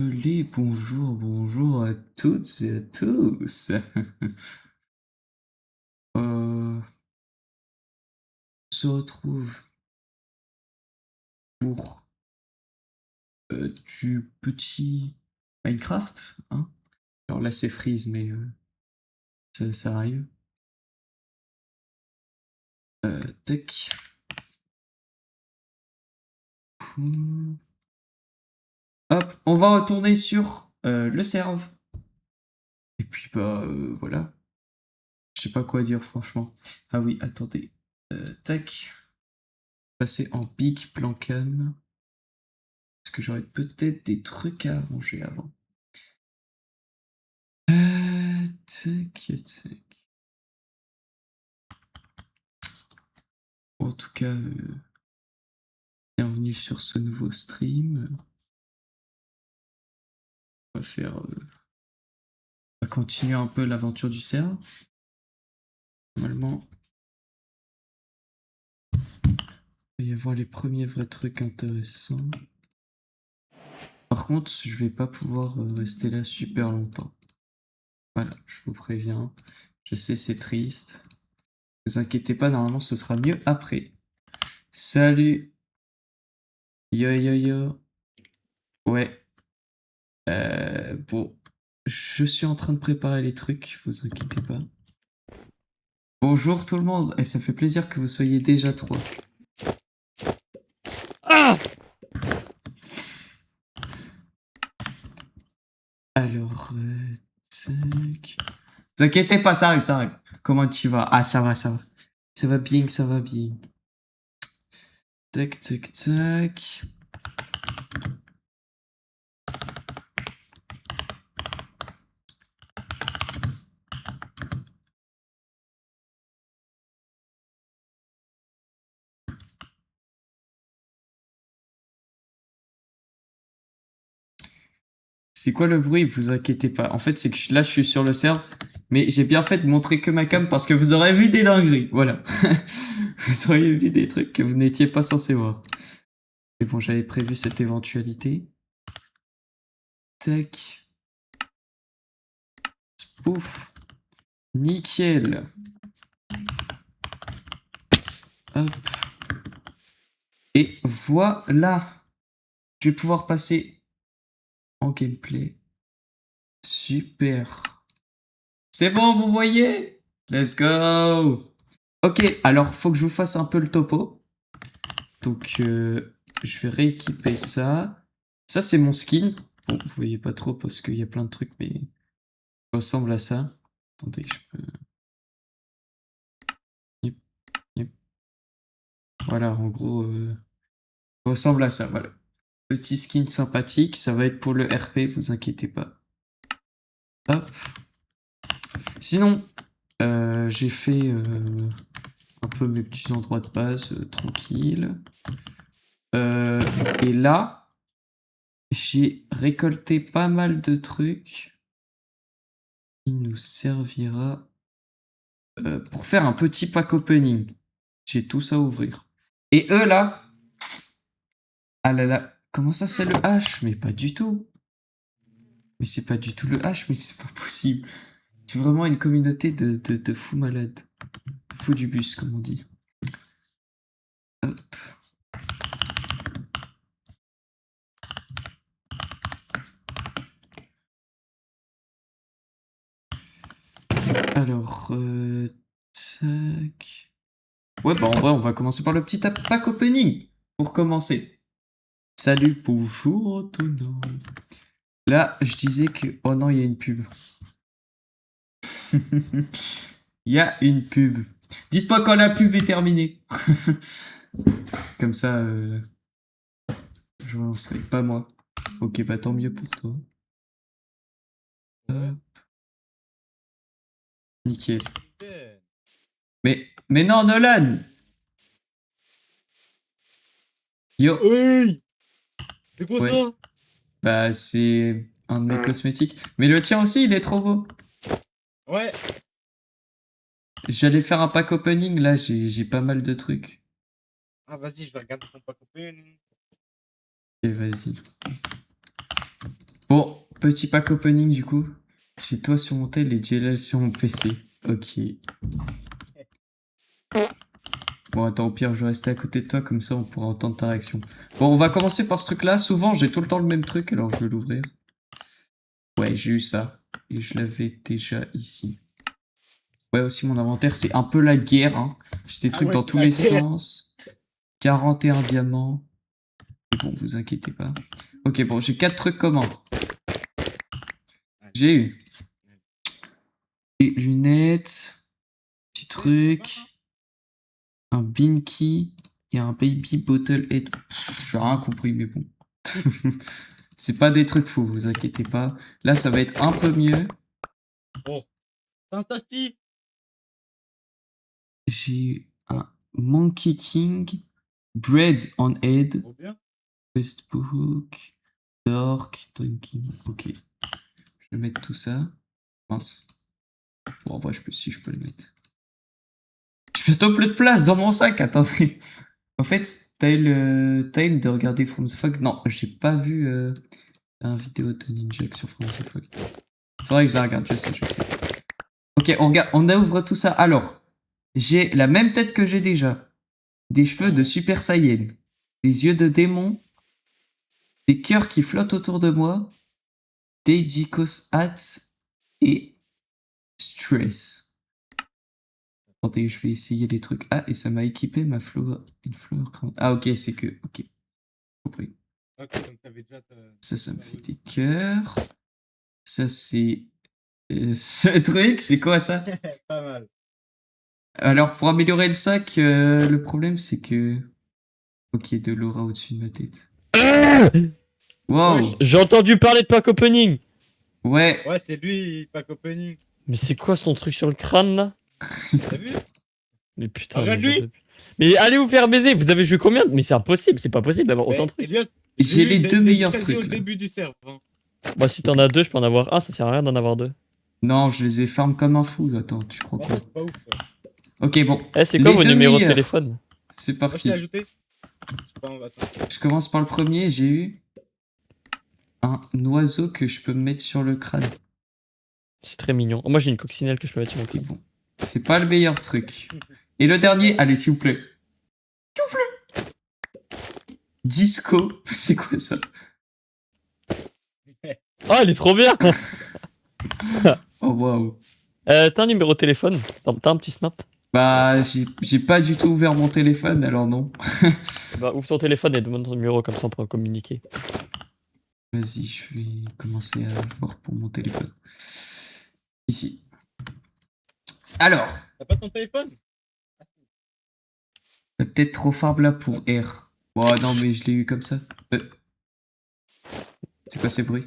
Bonjour, bonjour à toutes et à tous. On se retrouve pour du petit Minecraft, hein. Alors là c'est Freeze, mais ça arrive. Tac. Hop, on va retourner sur le serve. Et puis bah voilà. Je sais pas quoi dire franchement. Ah oui, attendez. Tac. Passer en big plan cam. Parce que j'aurais peut-être des trucs à arranger avant. Tac, tac. En tout cas, bienvenue sur ce nouveau stream. On va faire, on va continuer un peu l'aventure du cerf. Normalement, il va y avoir les premiers vrais trucs intéressants. Par contre, je vais pas pouvoir rester là super longtemps. Voilà, je vous préviens. Je sais, c'est triste. Ne vous inquiétez pas, normalement, ce sera mieux après. Salut. Yo yo yo. Ouais. Bon, je suis en train de préparer les trucs, vous inquiétez pas. Bonjour tout le monde, et ça fait plaisir que vous soyez déjà 3. Ah! Alors, tac. Vous inquiétez pas, ça arrive, ça arrive. Comment tu vas? Ah, ça va, ça va. Ça va bien, ça va bien. Tac, tac, tac. C'est quoi le bruit? Vous inquiétez pas. En fait, c'est que là, je suis sur le serve, mais j'ai bien fait de montrer que ma cam parce que vous aurez vu des dingueries. Voilà. Vous auriez vu des trucs que vous n'étiez pas censé voir. Mais bon, j'avais prévu cette éventualité. Tac. Pouf. Nickel. Hop. Et voilà. Je vais pouvoir passer en gameplay. Super. C'est bon, vous voyez? Let's go. Ok, alors faut que je vous fasse un peu le topo. Donc, je vais rééquiper ça. Ça, c'est mon skin. Bon, vous voyez pas trop parce qu'il y a plein de trucs, mais ça ressemble à ça. Attendez, je peux... Yep, yep. Voilà, en gros, ça ressemble à ça, voilà. Petit skin sympathique, ça va être pour le RP, vous inquiétez pas. Hop. Sinon, j'ai fait un peu mes petits endroits de base, tranquille. Et là, j'ai récolté pas mal de trucs qui nous servira pour faire un petit pack opening. J'ai tout ça à ouvrir. Et eux là, ah là là, comment ça c'est le H? Mais pas du tout. Mais c'est pas du tout le H, mais c'est pas possible. C'est vraiment une communauté de fous malades. De fous du bus, comme on dit. Hop. Alors, tac. Ouais, bah en vrai, on va commencer par le petit pack opening. Pour commencer. Salut, bonjour, autonome. Là, je disais que... Oh non, il y a une pub. Il y a une pub. Dites-moi quand la pub est terminée. Comme ça, je relancerai. Pas moi. Ok, bah tant mieux pour toi. Hop. Nickel. Mais non, Nolan! Yo! Oui! C'est quoi Ouais. ça? Bah, c'est un de mes cosmétiques. Mais le tien aussi, il est trop beau. Ouais. J'allais faire un pack opening, là, j'ai pas mal de trucs. Ah, vas-y, je vais regarder ton pack open. Et vas-y. Bon, petit pack opening du coup. J'ai toi sur mon tel et Jelal sur mon PC. Ok. Bon, attends, au pire, je vais rester à côté de toi, comme ça on pourra entendre ta réaction. Bon, on va commencer par ce truc-là. Souvent, j'ai tout le temps le même truc, alors je vais l'ouvrir. Ouais, j'ai eu ça. Et je l'avais déjà ici. Ouais, aussi, mon inventaire, c'est un peu la guerre. Hein. J'ai des trucs ouais, dans c'est tous la les guerre. sens. 41 diamants. Mais bon, vous inquiétez pas. Ok, bon, j'ai 4 trucs communs. J'ai eu des lunettes, petit truc, un binky et un baby bottle head. J'ai rien compris, mais bon. C'est pas des trucs fous, vous inquiétez pas. Là, ça va être un peu mieux. Oh, fantastique. J'ai eu un Monkey King, Bread on Head, Trop bien. Questbook, Dark, Drinking. Ok, je vais mettre tout ça. Mince. Bon, en vrai, si je peux les mettre. J'ai bientôt plus de place dans mon sac, attendez. En fait, t'as eu le time de regarder From the Fog? Non, j'ai pas vu un vidéo de Ninja sur From the Fog. Faudrait que je la regarde, je sais. Ok, on regarde, on ouvre tout ça. Alors, j'ai la même tête que j'ai déjà. Des cheveux de Super Saiyan. Des yeux de démon. Des cœurs qui flottent autour de moi. Des Jikos hats. Et Stress. Attendez, je vais essayer les trucs. Ah, et ça m'a équipé ma fleur. Une fleur grande. Ah, ok, c'est que. Ok, compris. Ok, donc t'avais déjà Ça me fait des cœurs. Ça, c'est. Ce truc, c'est quoi ça? Pas mal. Alors, pour améliorer le sac, le problème, c'est que. Ok, de l'aura au-dessus de ma tête. Wow! J'ai entendu parler de pack opening. Ouais, Ouais, c'est lui, pack opening. Mais c'est quoi son truc sur le crâne là? T'as vu? Mais putain, Regarde mais, lui. mais allez vous faire baiser, vous avez joué combien? Mais c'est impossible, c'est pas possible d'avoir autant Mais de trucs. Elliot, j'ai les deux meilleurs quasi au trucs là. début du serve. Hein. Bah si t'en as deux, je peux en avoir un, ça sert à rien d'en avoir deux. Non, je les ai farm comme un fou. Attends, tu crois En quoi? fait, c'est pas ouf. Ça. Ok, bon. Eh, c'est quoi Les vos deux numéros de meilleurs. téléphone? C'est Moi, je parti. l'ai ajouté. Je sais pas, attends. Je commence par le premier. J'ai eu un oiseau que je peux me mettre sur le crâne. C'est très mignon. Oh, moi j'ai une coccinelle que je peux mettre sur mon Et crâne. bon, c'est pas le meilleur truc. Et le dernier, allez, s'il vous plaît. Disco. C'est quoi ça? Oh, elle est trop bien. Oh waouh. T'as un numéro de téléphone? T'as un petit snap? Bah, j'ai pas du tout ouvert mon téléphone, alors non. Bah ouvre ton téléphone et demande ton numéro, comme ça on pourra communiquer. Vas-y, je vais commencer à voir pour mon téléphone. Ici. Alors, T'as pas ton téléphone? t'as peut-être trop faible là pour R. Oh non, mais je l'ai eu comme ça. C'est quoi ces bruits?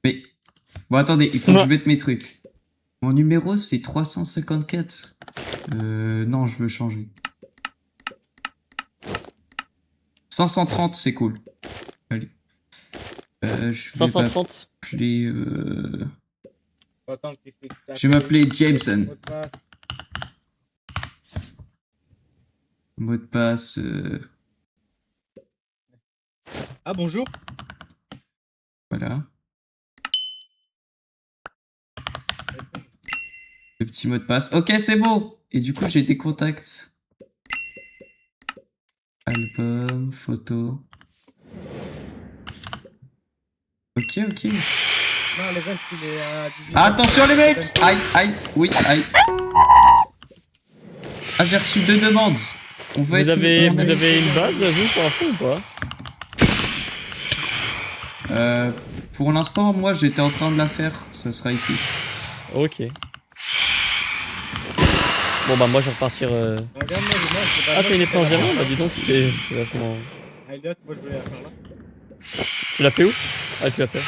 Mais. Bon, attendez, il faut que je mette mes trucs. Mon numéro, c'est 354. Non, je veux changer. 530, c'est cool. Allez. Je vais 530. m'appeler... Attends, qu'est-ce que t'as Je vais m'appeler Jameson. Mot de passe. Mot de passe... Ah, bonjour. Voilà. Le petit mot de passe. Ok, c'est bon. Et du coup, j'ai des contacts. Album, photo. Ok. Non, les gens, il est à 18. Attention les mecs. Aïe, oui, aïe. Ah, j'ai reçu 2 demandes. On Vous va être... avez une base, vous, pour l'instant ou pas? Pour l'instant, moi, j'étais en train de la faire. Ça sera ici. Ok. Bon bah moi je vais repartir... Regarde-moi, je sais pas. Ah t'as une épée en diamant? Bah dis donc c'est vachement... Ah, Elliot, moi, je voulais la faire là. Tu l'as fait où? Ah tu l'as fait.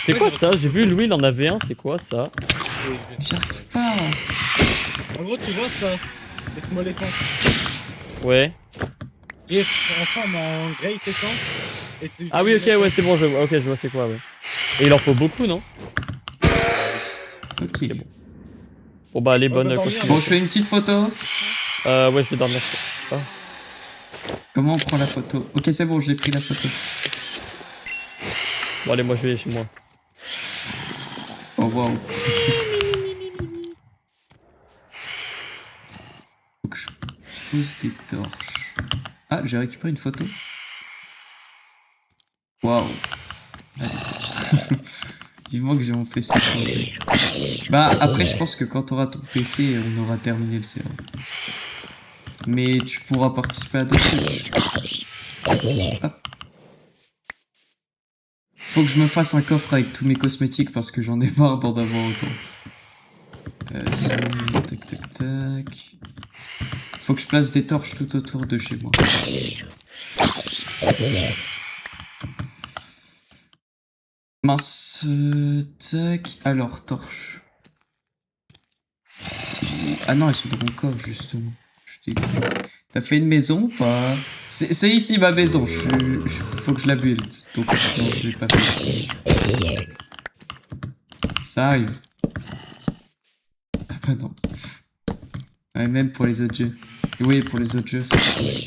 C'est Ouais, quoi j'ai ça? reçu J'ai vu Louis il en avait un, c'est quoi ça? J'arrive pas. En gros, tu vois ça. Laisse-moi l'essence. Ouais. J'ai en forme en great essence. Et tu... Ah oui ok ouais c'est bon je vois, ok je vois c'est quoi ouais. Et il en faut beaucoup non? Ok. Bon bah allez On bonne va dormir, continuation. Bon, je fais une petite photo. Ouais je vais dormir. Comment on prend la photo? Ok, c'est bon, j'ai pris la photo. Bon, allez, moi je vais chez moi. Oh waouh. Faut que je pose des torches. Ah, j'ai récupéré une photo. Waouh. Allez. Vivement que j'ai mon PC changé. Bah, après, je pense que quand t'auras ton PC, on aura terminé le serveur. Mais tu pourras participer à d'autres trucs. Hop. Faut que je me fasse un coffre avec tous mes cosmétiques parce que j'en ai marre d'en avoir autant. Sinon, tac tac tac. Faut que je place des torches tout autour de chez moi. Mince. Tac. Alors, torches. Ah non, elles sont dans mon coffre, justement. Je t'ai... T'as fait une maison ou pas? C'est ici ma maison. Faut que je la build. Donc, non, je vais pas faire exprès. Ça arrive. Ah bah non. Ouais, même pour les autres jeux. Et oui, pour les autres jeux, ça se passe.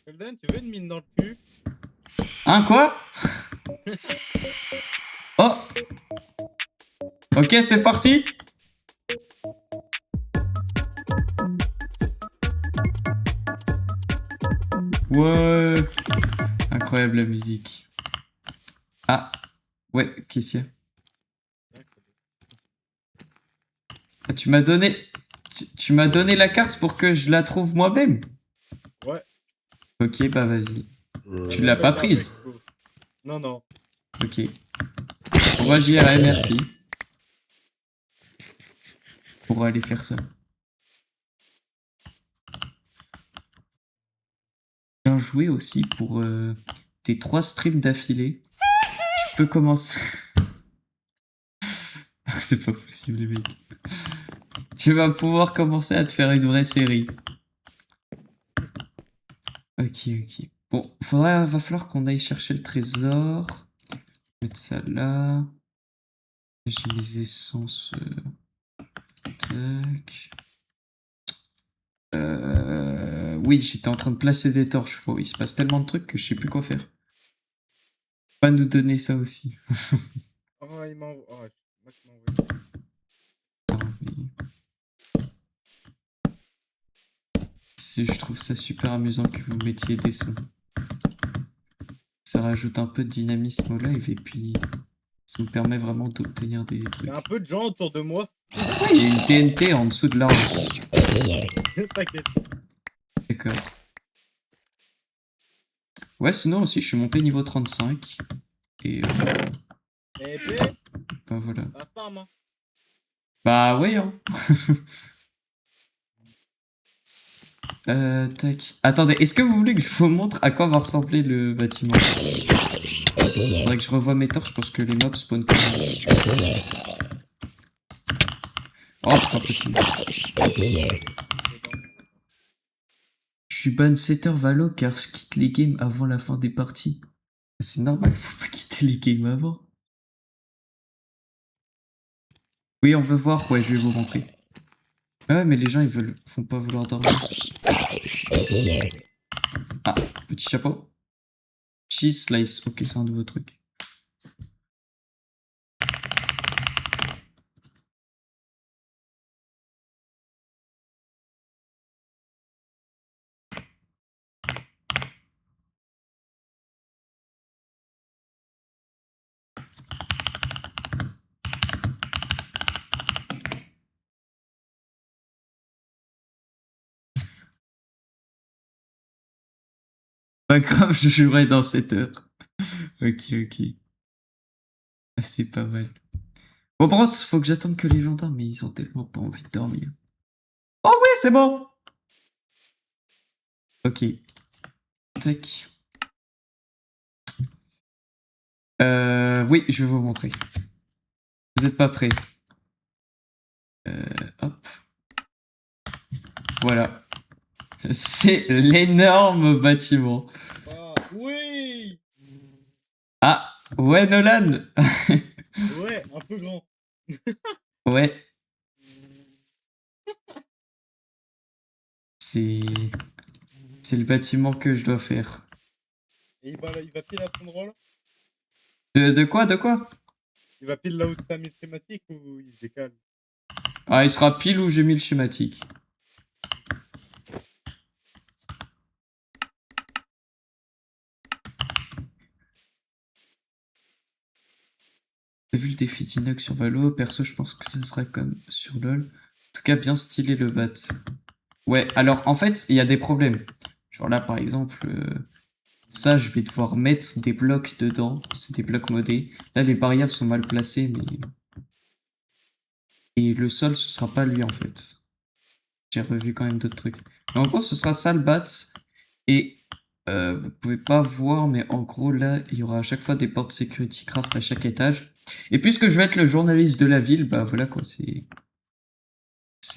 Sheldon, tu veux une mine dans le cul? Hein, quoi? Oh! Ok, c'est parti! Ouais! Incroyable la musique. Ah! Ouais, qu'est-ce qu'il y a? Ah, tu m'as donné... Tu m'as donné la carte pour que je la trouve moi-même? Ouais. Ok, bah vas-y. Tu l'as pas prise? Non, non. Ok. Bon, bah j'irai, merci. Pour aller faire ça. Bien joué aussi pour tes 3 streams d'affilée. Tu peux commencer... C'est pas possible les mecs. Tu vas pouvoir commencer à te faire une vraie série. Ok, ok. Bon, va falloir qu'on aille chercher le trésor. Mettre ça là. J'ai mes essences. Tac. Oui, j'étais en train de placer des torches. Oh, il se passe tellement de trucs que je sais plus quoi faire. Pas nous donner ça aussi. Oh, il m'a envoyé. Oh, moi qui m'a envoyé. Je trouve ça super amusant que vous mettiez des sons. Ça rajoute un peu de dynamisme au live et puis ça me permet vraiment d'obtenir des Il trucs. y a un peu de gens autour de moi. Il y a une TNT en dessous de l'arbre. T'inquiète. D'accord. Ouais, sinon aussi, je suis monté niveau 35. Et Eh ben, bah voilà. la femme, hein. Bah ouais, hein. Tac. Attendez, est-ce que vous voulez que je vous montre à quoi va ressembler le bâtiment? Faudrait que je revoie mes torches parce que les mobs spawnent quand même. Oh, c'est pas possible. Je suis ban setter Valo car je quitte les games avant la fin des parties. C'est normal, faut pas quitter les games avant. Oui, on veut voir, ouais, je vais vous montrer. Ah ouais, mais les gens, font pas vouloir dormir. Ah, petit chapeau. Cheese slice, ok, c'est un nouveau truc. Pas grave, je jouerai dans 7 heures. Ok, ok. Ah, c'est pas mal. Bon, par contre, faut que j'attende que les gens dorment, mais ils ont tellement pas envie de dormir. Oh oui, c'est bon! Ok. Tac. Oui, je vais vous montrer. Vous êtes pas prêts. Hop. Voilà. C'est l'énorme bâtiment. Ah, oui. Ah, ouais, Nolan! Ouais, un peu grand. Ouais. C'est... C'est le bâtiment que je dois faire. Et il va pile à son endroit là? De quoi? De quoi? Il va pile là où t'as mis le schématique ou il se décale? Ah, il sera pile où j'ai mis le schématique. T'as vu le défi d'Inox sur Valo? Perso, je pense que ce sera comme sur LoL. En tout cas, bien stylé le bat. Ouais, alors en fait, il y a des problèmes. Genre là, par exemple, ça, je vais devoir mettre des blocs dedans. C'est des blocs modés. Là, les barrières sont mal placées, mais... Et le sol, ce sera pas lui, en fait. J'ai revu quand même d'autres trucs. Mais en gros, ce sera ça le bat. Et vous pouvez pas voir, mais en gros, là, il y aura à chaque fois des portes security craft à chaque étage. Et puisque je vais être le journaliste de la ville, bah voilà quoi, c'est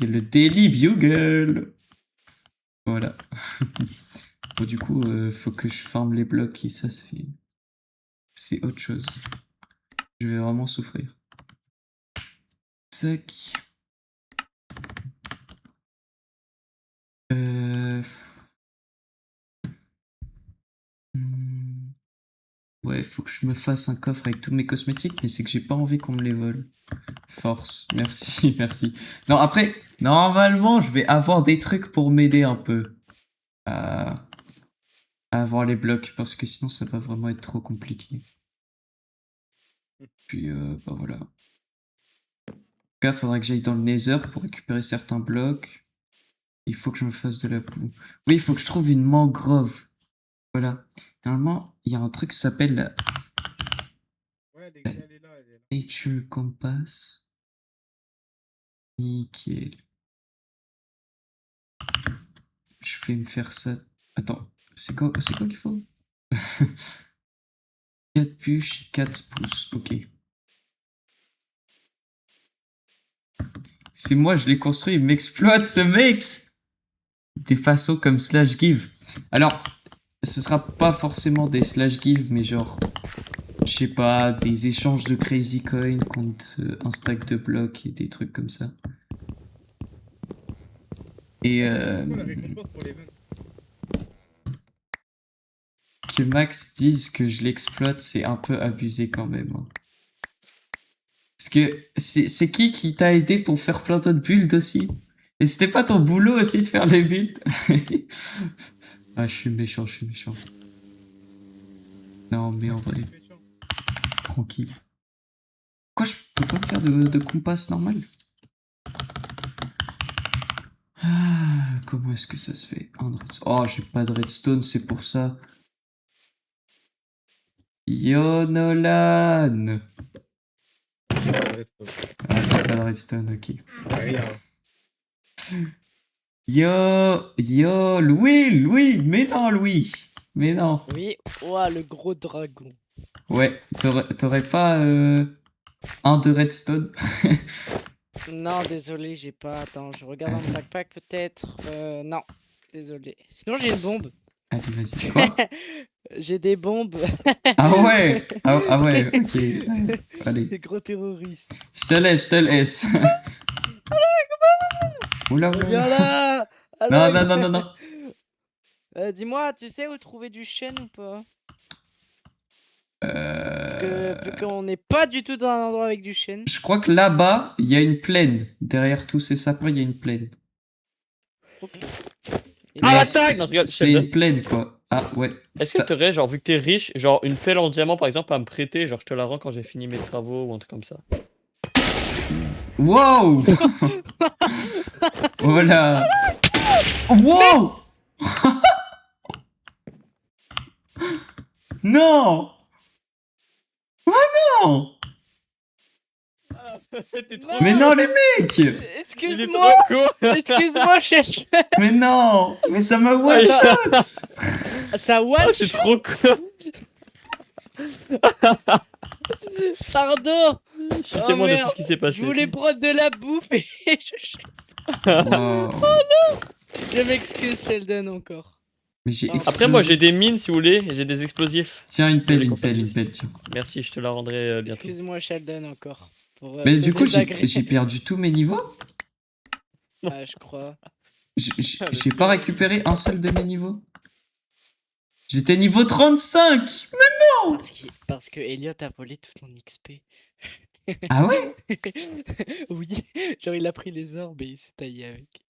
le Daily Bugle. Voilà. Bon, du coup, faut que je farme les blocs et ça, c'est autre chose. Je vais vraiment souffrir. Tac. Hmm. Ouais, faut que je me fasse un coffre avec tous mes cosmétiques, mais c'est que j'ai pas envie qu'on me les vole. Force, merci, merci. Non, après, normalement, je vais avoir des trucs pour m'aider un peu à avoir les blocs, parce que sinon, ça va vraiment être trop compliqué. Puis, bah voilà. En tout cas, faudra que j'aille dans le Nether pour récupérer certains blocs. Il faut que je me fasse de la boue. Oui, il faut que je trouve une mangrove. Voilà. Normalement, il y a un truc qui s'appelle la Ouais, elle est là, elle est là. Nature Compass. Nickel. Je vais me faire ça. Attends, c'est quoi qu'il faut? 4 bûches, 4 pouces, ok. C'est moi, je l'ai construit, il m'exploite ce mec! Des façons comme slash give. Alors, ce sera pas forcément des slash give, mais genre, je sais pas, des échanges de crazy coin contre un stack de blocs et des trucs comme ça. Et C'est quoi la récompense pour les ventes? que Max dise que je l'exploite, c'est un peu abusé quand même, hein. Parce que c'est qui t'a aidé pour faire plein d'autres builds aussi? Et c'était pas ton boulot aussi de faire les builds? Ah, je suis méchant, je suis méchant. Non, mais en vrai, Méchant. tranquille. Quoi, je peux pas faire de compas normal? Ah, comment est-ce que ça se fait? Un redstone. Oh, j'ai pas de redstone, c'est pour ça. Yo, Nolan! Ah, t'as pas de redstone, ok. Rien. Yo, Louis, mais non, Louis, mais non. Oui, ouah, le gros dragon. Ouais, t'aurais pas un de redstone? Non, désolé, j'ai pas. Attends, je regarde dans mon backpack peut-être. Non, désolé. Sinon, j'ai une bombe. Allez, vas-y, quoi? J'ai des bombes. Ah ouais, ah ouais, ok. Ouais, allez, Des gros terroristes. je te laisse. Oula, Viens oula. là. Non, non, non, non, non. Dis-moi, tu sais où trouver du chêne ou pas? Parce que vu qu'on n'est pas du tout dans un endroit avec du chêne. Je crois que là-bas, il y a une plaine. Derrière tous ces sapins, il y a une plaine. Ok. Ah, Mais l'attaque! Non, je rigole, c'est une plaine, quoi. Ah, ouais. Est-ce que t'aurais, genre, vu que t'es riche, genre une pelle en diamant par exemple à me prêter, genre je te la rends quand j'ai fini mes travaux ou un truc comme ça? Wow! Voilà. Wow! Non! Oh non! T'es trop Mais non, les mecs! Il est Excuse-moi. trop con. Excuse-moi, cherche. Mais non! Mais ça m'a one shot! Ça Ah, one t'es trop con. Pardon. Je suis Oh, témoin de tout merde. ce qui s'est passé. Je voulais prendre de la bouffe et Wow. je m'excuse Sheldon encore. Mais j'ai Après, Après moi explosé. j'ai des mines si vous voulez, et j'ai des explosifs. Tiens, une pelle, les une conserver pelle, une aussi. pelle, tiens. Merci, je te la rendrai bientôt. Excuse-moi Sheldon encore. Pour, Mais ce du coup, désagré. j'ai perdu tous mes niveaux? Ah, je crois. J'ai pas récupéré un seul de mes niveaux? J'étais niveau 35. Parce que Elliot a volé tout ton XP. Ah ouais? Oui, genre il a pris les orbes et il s'est taillé avec.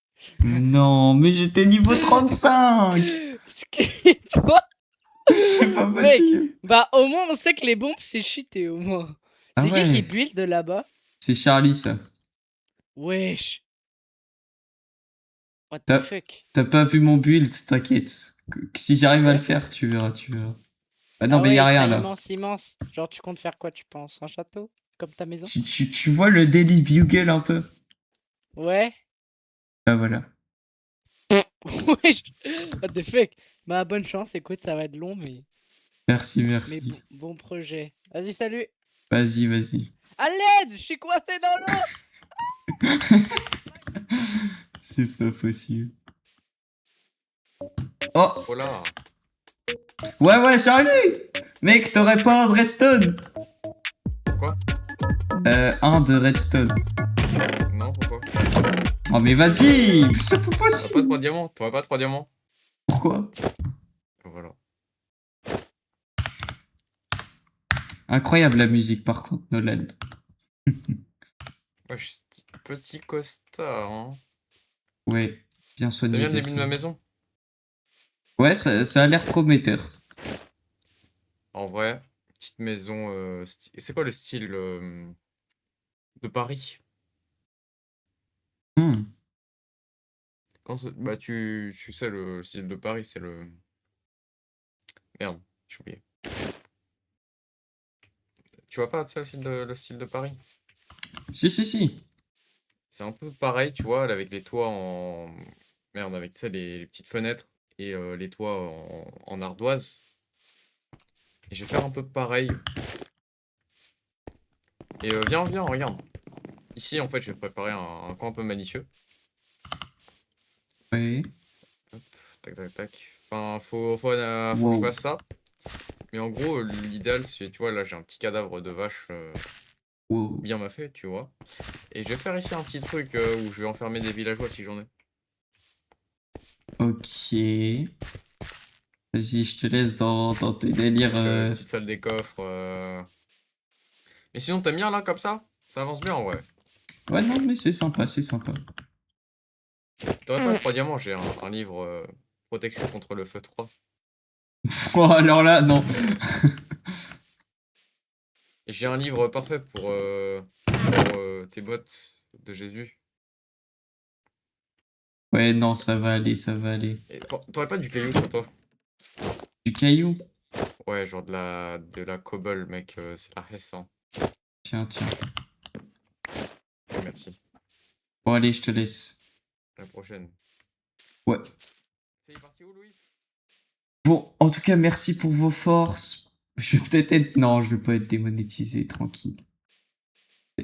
Non, mais j'étais niveau 35. Excuse-moi, C'est pas mec. possible. Bah au moins on sait que les bombes c'est cheaté au moins. Ah C'est qui ouais. build de là-bas? C'est Charlie, ça. Wesh. What the T'as fuck? t'as pas vu mon build, t'inquiète. Si j'arrive à le Ouais. faire, tu verras, tu verras. Ah non, Ah mais y ouais, a il rien sera là. immense, immense. Genre tu comptes faire quoi tu penses? Un château? Comme ta maison? Tu vois le Daily Bugle un peu? Ouais. Ah voilà. Wesh. What the fuck? Bah bonne chance, écoute, ça va être long Merci, mais merci. bon projet. Vas-y, salut. Vas-y, vas-y. À l'aide, je suis coincé dans l'eau. C'est pas possible. Oh! Oh là. Ouais, Charlie! Mec, t'aurais pas un de redstone? Quoi? Un de redstone. Non, pourquoi? Oh, mais vas-y! C'est pas T'aurais pas possible! 3 diamants? T'aurais pas 3 diamants? Pourquoi? Voilà. Incroyable la musique, par contre, Nolan. Ouais, je suis petit costard, hein. Ouais, bien T'as soigné, bien le bien début de ma soigné. maison? Ouais, ça a l'air prometteur. En vrai, petite maison. C'est quoi le style de Paris? Hmm. Bah, tu sais, le style de Paris, c'est le. Merde, j'ai oublié. Tu vois pas, tu sais, le style de Paris? Si. C'est un peu pareil, tu vois, avec les toits en. Merde, avec, tu sais, les petites fenêtres et les toits en ardoise. Et je vais faire un peu pareil. Et viens, regarde. Ici, en fait, je vais préparer un coin un peu malicieux. Ouais. Hop, tac. Enfin, faut que je Wow. fasse ça. Mais en gros, l'idéal, c'est, tu vois, là, j'ai un petit cadavre de vache Wow. bien m'a fait, tu vois. Et je vais faire ici un petit truc où je vais enfermer des villageois si j'en ai. Ok. Vas-y, je te laisse dans tes délires. Petite salle des coffres. Mais sinon, t'aimes bien là, comme ça? Ça avance bien en vrai. Ouais, non, mais c'est sympa, c'est sympa. T'aurais pas 3 diamants, j'ai un livre protection contre le feu 3. Oh, alors là, non. Et j'ai un livre parfait pour tes bottes de Jésus. Ouais, non, ça va aller, ça va aller. Et t'aurais pas du caillou sur toi? Du caillou? Ouais, genre de la cobble, mec, c'est la hesse, hein. Tiens. Ouais, merci. Bon, allez, je te laisse. À la prochaine. Ouais. C'est parti où, Louis? Bon, en tout cas, merci pour vos forces. Je vais peut-être être... Non, je vais pas être démonétisé, tranquille.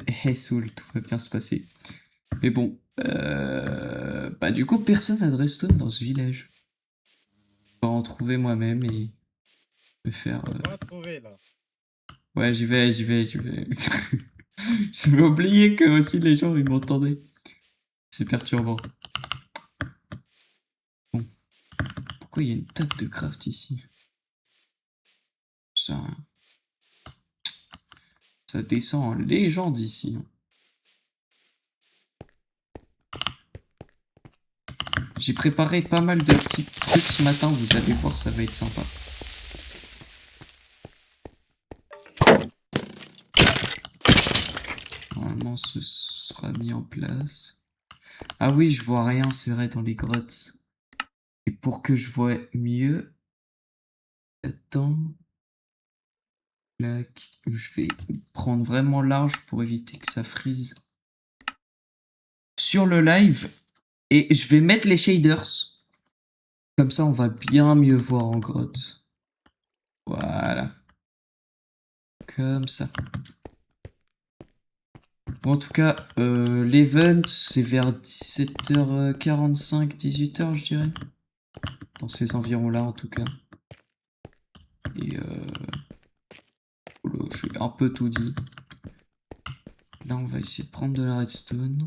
Hey, Soul, tout va bien se passer. Mais bon, bah du coup, personne n'a de redstone dans ce village. Je vais en trouver moi-même et me faire... On va trouver là. Ouais, j'y vais. Je vais oublier que aussi les gens, ils m'entendaient. C'est perturbant. Bon. Pourquoi il y a une table de craft ici? Ça descend en légende ici. J'ai préparé pas mal de petits trucs ce matin, vous allez voir, ça va être sympa. Normalement, ce sera mis en place. Ah oui, je vois rien, c'est vrai, dans les grottes. Et pour que je vois mieux... Attends... Clac. Je vais prendre vraiment large pour éviter que ça freeze. Sur le live, et je vais mettre les shaders. Comme ça, on va bien mieux voir en grotte. Voilà. Comme ça. Bon, en tout cas, l'event, c'est vers 17h45, 18h, je dirais. Dans ces environs-là, en tout cas. Et oula, j'ai un peu tout dit. Là, on va essayer de prendre de la redstone.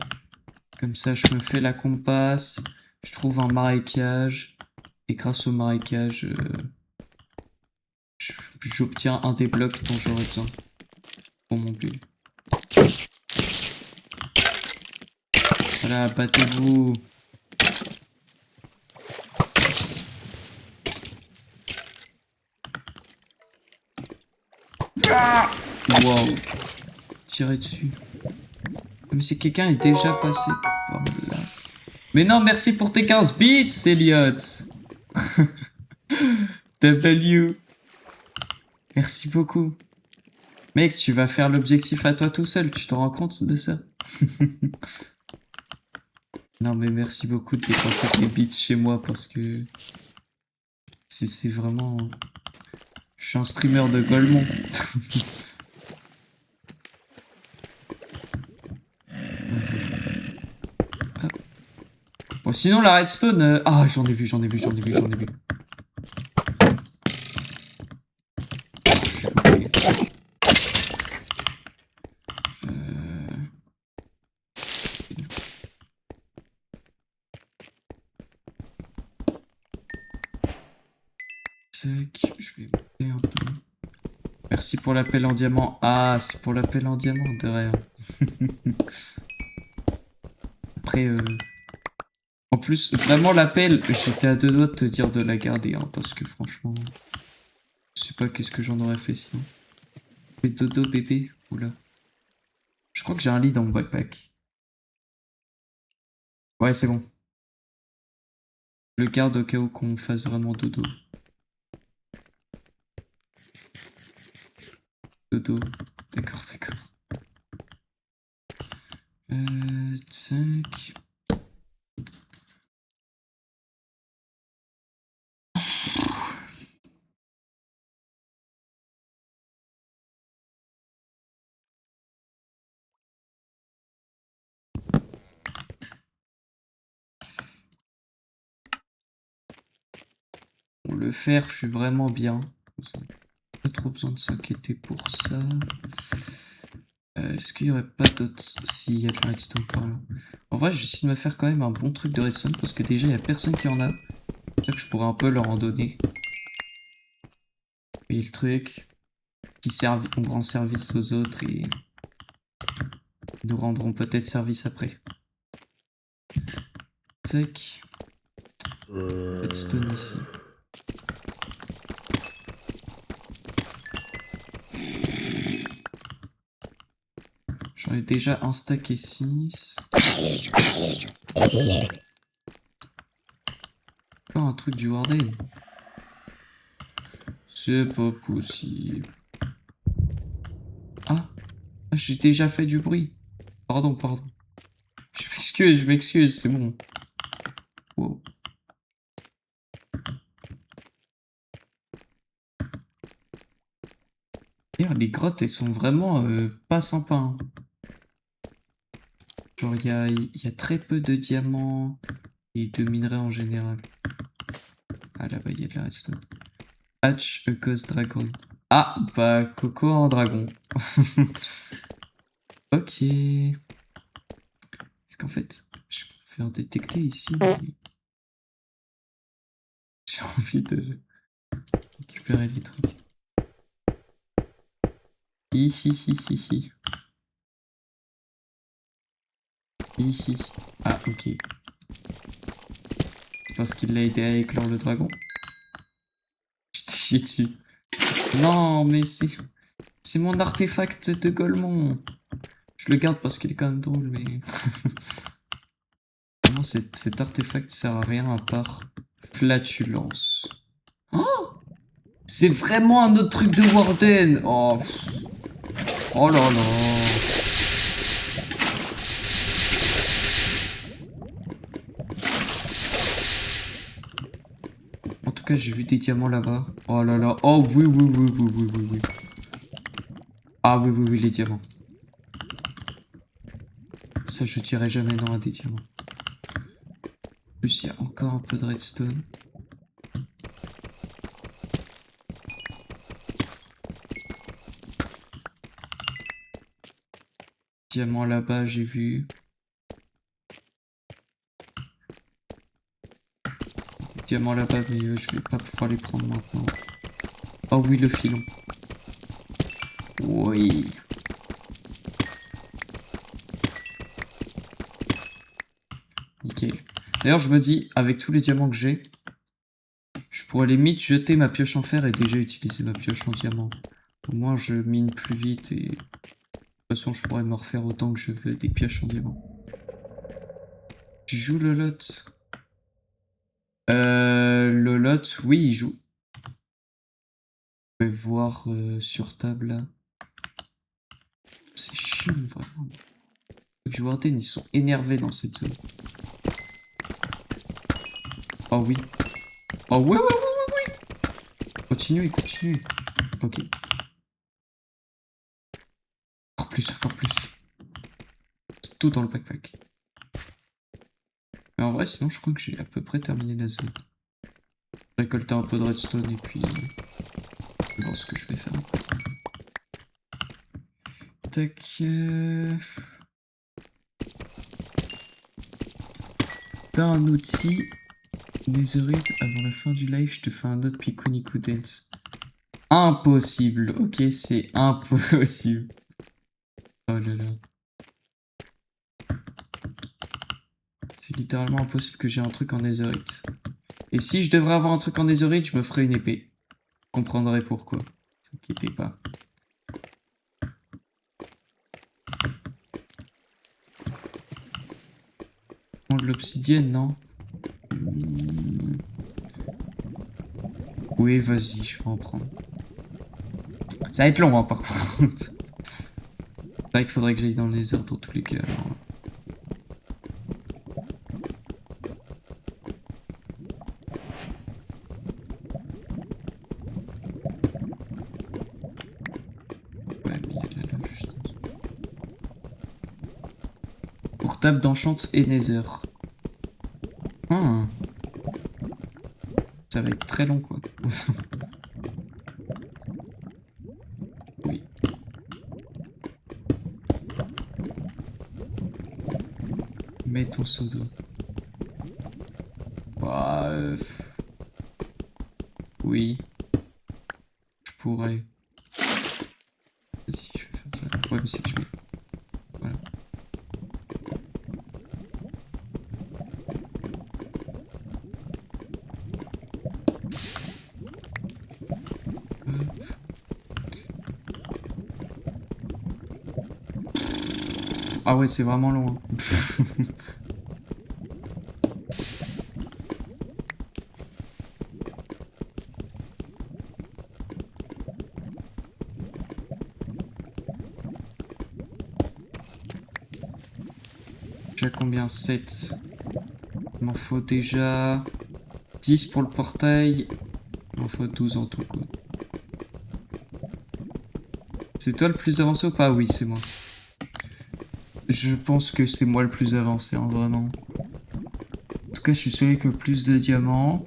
Comme ça, je me fais la compasse. Je trouve un marécage. Et grâce au marécage, j'obtiens un des blocs dont j'aurais besoin pour mon build. Voilà, battez-vous. Wow. Tirer dessus. Mais c'est quelqu'un est déjà passé par là. Mais non, merci pour tes 15 bits, Elliot. W. Merci beaucoup. Mec, tu vas faire l'objectif à toi tout seul, tu te rends compte de ça? Non mais merci beaucoup de dépenser tes bits chez moi parce que... C'est vraiment... Je suis un streamer de Golemont. Bon, sinon la redstone... Ah, j'en ai vu. J'ai loupé. Tac, je vais monter un peu. Merci pour l'appel en diamant. Ah, c'est pour l'appel en diamant, de rien. Après, en plus, vraiment l'appel, j'étais à 2 doigts de te dire de la garder, hein, parce que franchement, je sais pas qu'est-ce que j'en aurais fait sinon. Fais dodo bébé, oula. Je crois que j'ai un lit dans mon backpack. Ouais, c'est bon. Je le garde au cas où qu'on fasse vraiment dodo. Dodo. D'accord. 5. Bon, le fer, je suis vraiment bien. Pas trop besoin de s'inquiéter pour ça. Est-ce qu'il y aurait pas d'autres... Si, il y a de la redstone par là. En vrai, j'essaie de me faire quand même un bon truc de redstone parce que déjà, il y a personne qui en a. C'est-à-dire que je pourrais un peu leur en donner. Et le truc... On rend service aux autres et... nous rendront peut-être service après. Tac. Redstone ici. J'en ai déjà un stack et 6. Encore un truc du Warden. C'est pas possible. Ah, j'ai déjà fait du bruit. Pardon. Je m'excuse, c'est bon. Wow. D'ailleurs, les grottes, elles sont vraiment pas sympas, hein. Genre, il y a très peu de diamants et de minerais en général. Ah, là-bas, il y a de la redstone. Hatch a Ghost Dragon. Ah, bah, Coco en dragon. Ok. Parce qu'en fait, je peux me faire détecter ici, mais... J'ai envie de récupérer les trucs. Hihihihi. Hihi. Ah, ok. C'est parce qu'il l'a aidé à éclore le dragon. Je t'ai chié dessus. Non, mais c'est mon artefact de Golemont. Je le garde parce qu'il est quand même drôle, mais... Vraiment, cet artefact sert à rien à part flatulence. Oh, c'est vraiment un autre truc de Warden. Oh, oh là là. En tout cas, j'ai vu des diamants là-bas. Oh là là. Oh oui. Ah oui, les diamants. Ça, je dirais jamais non à des diamants. En plus, il y a encore un peu de redstone. Diamant là-bas, j'ai vu. Des diamants là-bas, mais je vais pas pouvoir les prendre maintenant. Oh oui, le filon. Oui. Nickel. D'ailleurs, je me dis, avec tous les diamants que j'ai, je pourrais limite jeter ma pioche en fer et déjà utiliser ma pioche en diamant. Au moins, je mine plus vite et... De toute façon, je pourrais me refaire autant que je veux des pioches en diamant. Tu joues le lot? Le lot, oui, il joue. Je vais voir sur table là. C'est chiant, vraiment. Les joueurs d'En, ils sont énervés dans cette zone. Oh oui. Oh oui, oui, oui, oui, oui. Continuez, continuez. Ok. Encore plus, encore plus. Tout dans le backpack. Mais en vrai, sinon, je crois que j'ai à peu près terminé la zone. Récolter un peu de redstone et puis... je vais voir ce que je vais faire. Tac. T'as un outil. Netherite, avant la fin du live, je te fais un autre Pikuniku Dance. Impossible. Ok, c'est impossible. Oh là là. C'est littéralement impossible que j'ai un truc en Netherite. Et si je devrais avoir un truc en Netherite, je me ferais une épée. Vous comprendrez pourquoi. Ne vous inquiétez pas. De l'obsidienne, non? Oui, vas-y, je vais en prendre. Ça va être long, hein, par contre. C'est vrai qu'il faudrait que j'aille dans le désert dans tous les cas. Alors. Ouais, mais il y a de la lave juste en dessous. Pour table d'enchant et nether. Ça va être très long, quoi. Oui. Mets ton seau d'eau. Bah, oui. Je pourrais. Si, je vais faire ça. Ouais, mais c'est que je mets... Voilà. Ah ouais, c'est vraiment long. Hein. J'ai combien? 7. Il m'en faut déjà 10 pour le portail. Il m'en faut 12 en tout, quoi. C'est toi le plus avancé ou pas? Oui, c'est moi. Je pense que c'est moi le plus avancé, hein, vraiment. En tout cas, je suis celui qui a le plus de diamants.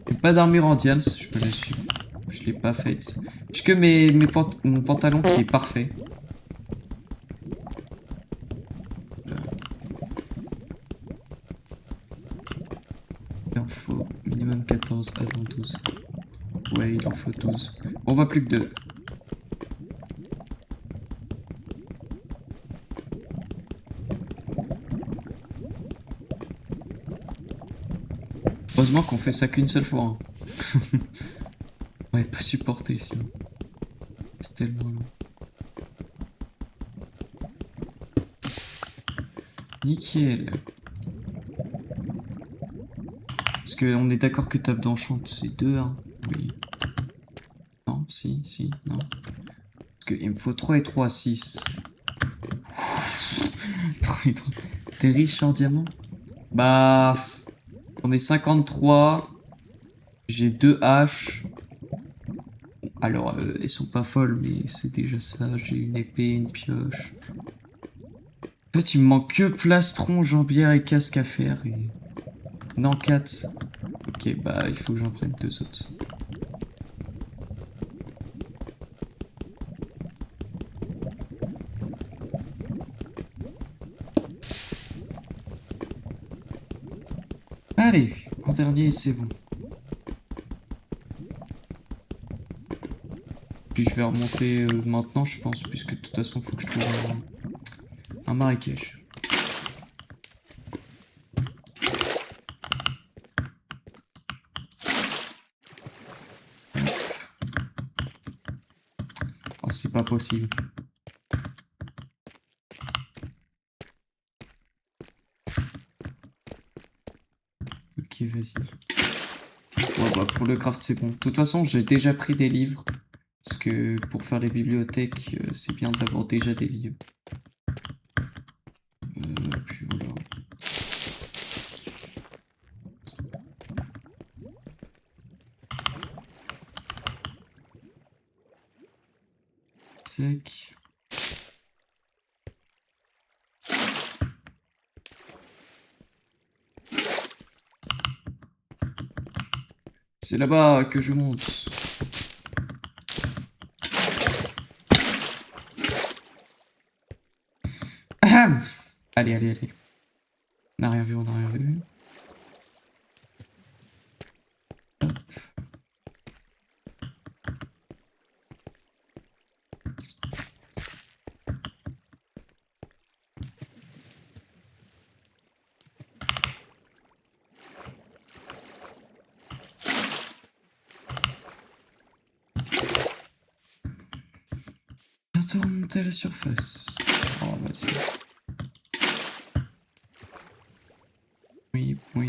J'ai pas d'armure en diams, je me la suis. Je l'ai pas faite. J'ai que mon pantalon qui est parfait. Il en faut minimum 14 avant 12. Ouais, il en faut 12. Bon, bah plus que 2. Heureusement qu'on fait ça qu'une seule fois. Hein. On va pas supporter sinon. C'est tellement long. Nickel. Parce qu'on est d'accord que table d'enchant c'est 2, hein. Oui. Non, si, non. Parce qu'il me faut 3 et 3, 6. 3 et 3. T'es riche en diamants? Bah... On est 53. J'ai 2 haches. Alors, elles sont pas folles, mais c'est déjà ça. J'ai une épée, une pioche. En fait, il me manque que plastron, jambière et casque à faire. Et... Non, 4. Ok, bah, il faut que j'en prenne 2 autres. Allez, en dernier, c'est bon. Puis je vais remonter maintenant, je pense, puisque de toute façon, faut que je trouve un marécage. Oh, c'est pas possible. Ok, vas-y. Bon, bah, pour le craft, c'est bon. De toute façon, j'ai déjà pris des livres. Parce que pour faire les bibliothèques, c'est bien d'avoir déjà des livres. Puis voilà. Tac. C'est là-bas que je monte. Ahem. Allez, allez, allez. On n'a rien vu, on n'a rien vu. Hop. Bientôt remonter à la surface. Oh, vas-y. Oui, oui.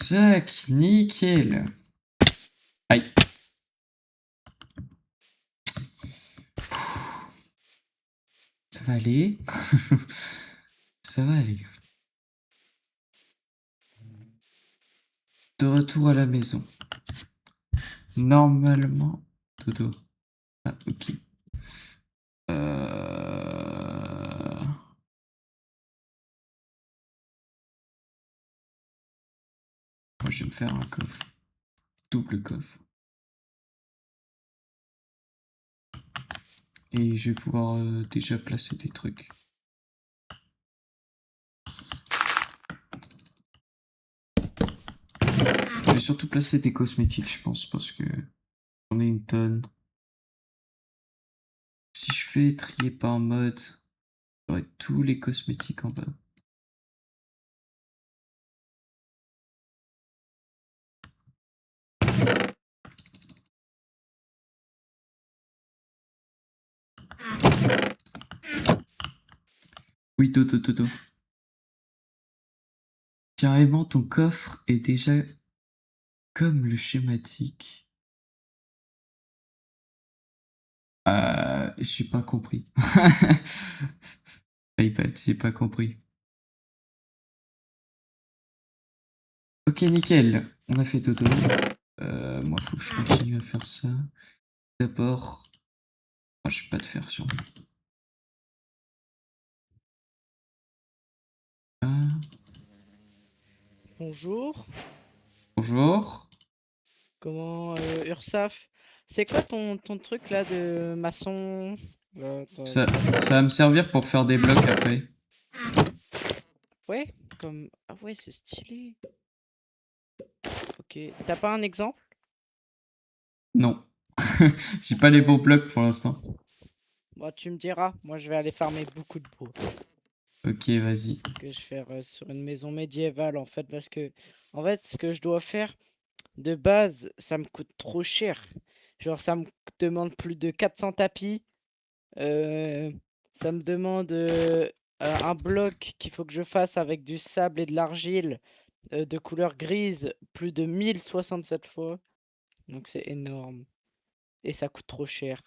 Tac, nickel. Aïe. Ça va aller. Ça va aller. De retour à la maison. Normalement... Dodo. Ah, ok. Moi, je vais me faire un coffre. Double coffre. Et je vais pouvoir déjà placer des trucs. Je vais surtout placer des cosmétiques, je pense, parce que j'en ai une tonne. Si je fais trier par mode, j'aurai tous les cosmétiques en bas. Oui, Toto, Toto. Carrément, ton coffre est déjà comme le schématique. J'ai pas compris. iPad, j'ai pas compris. Ok, nickel. On a fait dodo. Moi, faut que je continue à faire ça. D'abord... Ah, je vais pas te faire sur moi. Bonjour. Bonjour. Comment, Ursaf? C'est quoi ton truc là de maçon? Ça va me servir pour faire des blocs après. Ouais, comme... Ah ouais, c'est stylé. Ok, t'as pas un exemple? Non. J'ai pas les beaux blocs pour l'instant. Bah tu me diras, moi je vais aller farmer beaucoup de bois. Ok, vas-y. Que je vais faire sur une maison médiévale en fait, parce que en fait ce que je dois faire de base, ça me coûte trop cher. Genre ça me demande plus de 400 tapis. Ça me demande un bloc qu'il faut que je fasse avec du sable et de l'argile de couleur grise plus de 1067 fois. Donc c'est énorme. Et ça coûte trop cher.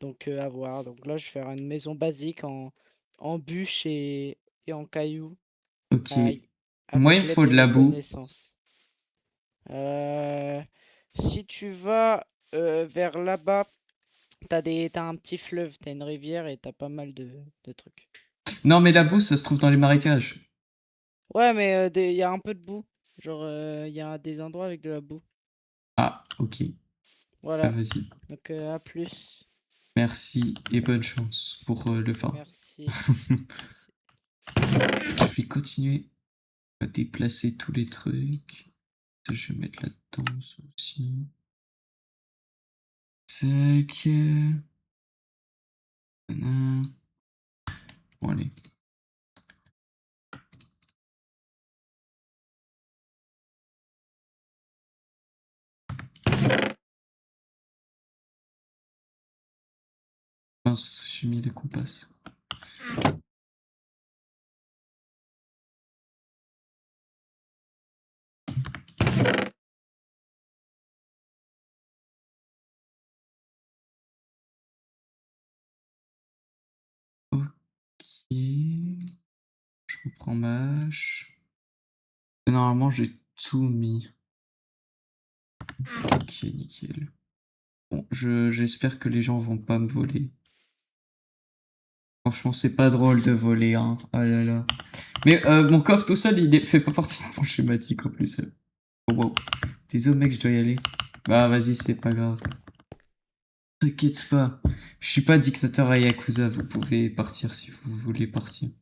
Donc à voir. Donc là je vais faire une maison basique en bûche et en cailloux. Ok. Aïe. Moi, il Avec me l'aide faut de de la mes boue. connaissances. Si tu vas vers là-bas, t'as un petit fleuve, t'as une rivière et t'as pas mal de trucs. Non, mais la boue, ça se trouve dans les marécages. Ouais, mais il y a un peu de boue. Genre, il y a des endroits avec de la boue. Ah, ok. Bah, Voilà. vas-y. Donc, à plus. Merci et bonne chance pour le farm. Merci. Je vais continuer On va déplacer tous les trucs. Ça, je vais mettre là-dedans ça aussi. Tac. Voilà. Bon, allez. Mince, j'ai mis les compasses. Ok. Je reprends ma hache. Normalement, j'ai tout mis. Ok, nickel. Bon, j'espère que les gens vont pas me voler. Franchement, c'est pas drôle de voler, hein. Oh là là. Mais mon coffre tout seul, fait pas partie de mon schématique en plus. Oh, wow. Désolé, mec, je dois y aller. Bah, vas-y, c'est pas grave. T'inquiète pas. Je suis pas dictateur à Yakuza. Vous pouvez partir si vous voulez partir. Ne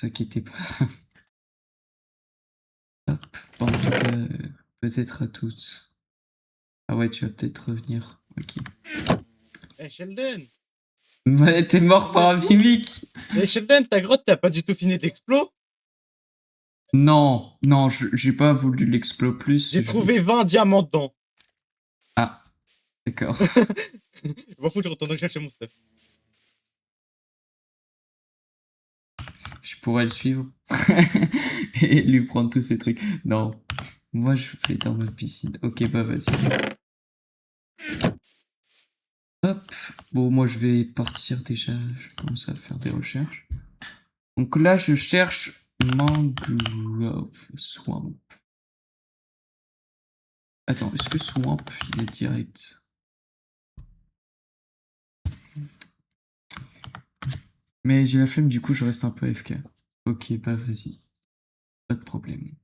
vous inquiétez pas. Hop. Bon, en tout cas, peut-être à toutes. Ah ouais, tu vas peut-être revenir. Ok. Eh Sheldon! Ouais, t'es mort par un mimique. Eh Sheldon, ta grotte, t'as pas du tout fini d'explo? Non, non, j'ai pas voulu l'explo plus. J'ai trouvé 20 diamants dedans. Ah, d'accord. Je m'en fous, je retourne chercher mon stuff. Je pourrais le suivre et lui prendre tous ces trucs. Non, moi je vais dans ma piscine. Ok, bah vas-y. Hop, bon moi je vais partir déjà, je vais commencer à faire des recherches. Donc là je cherche Mangrove Swamp. Attends, est-ce que Swamp il est direct? Mais j'ai la flemme, du coup je reste un peu AFK. Ok, bah vas-y. Pas de problème.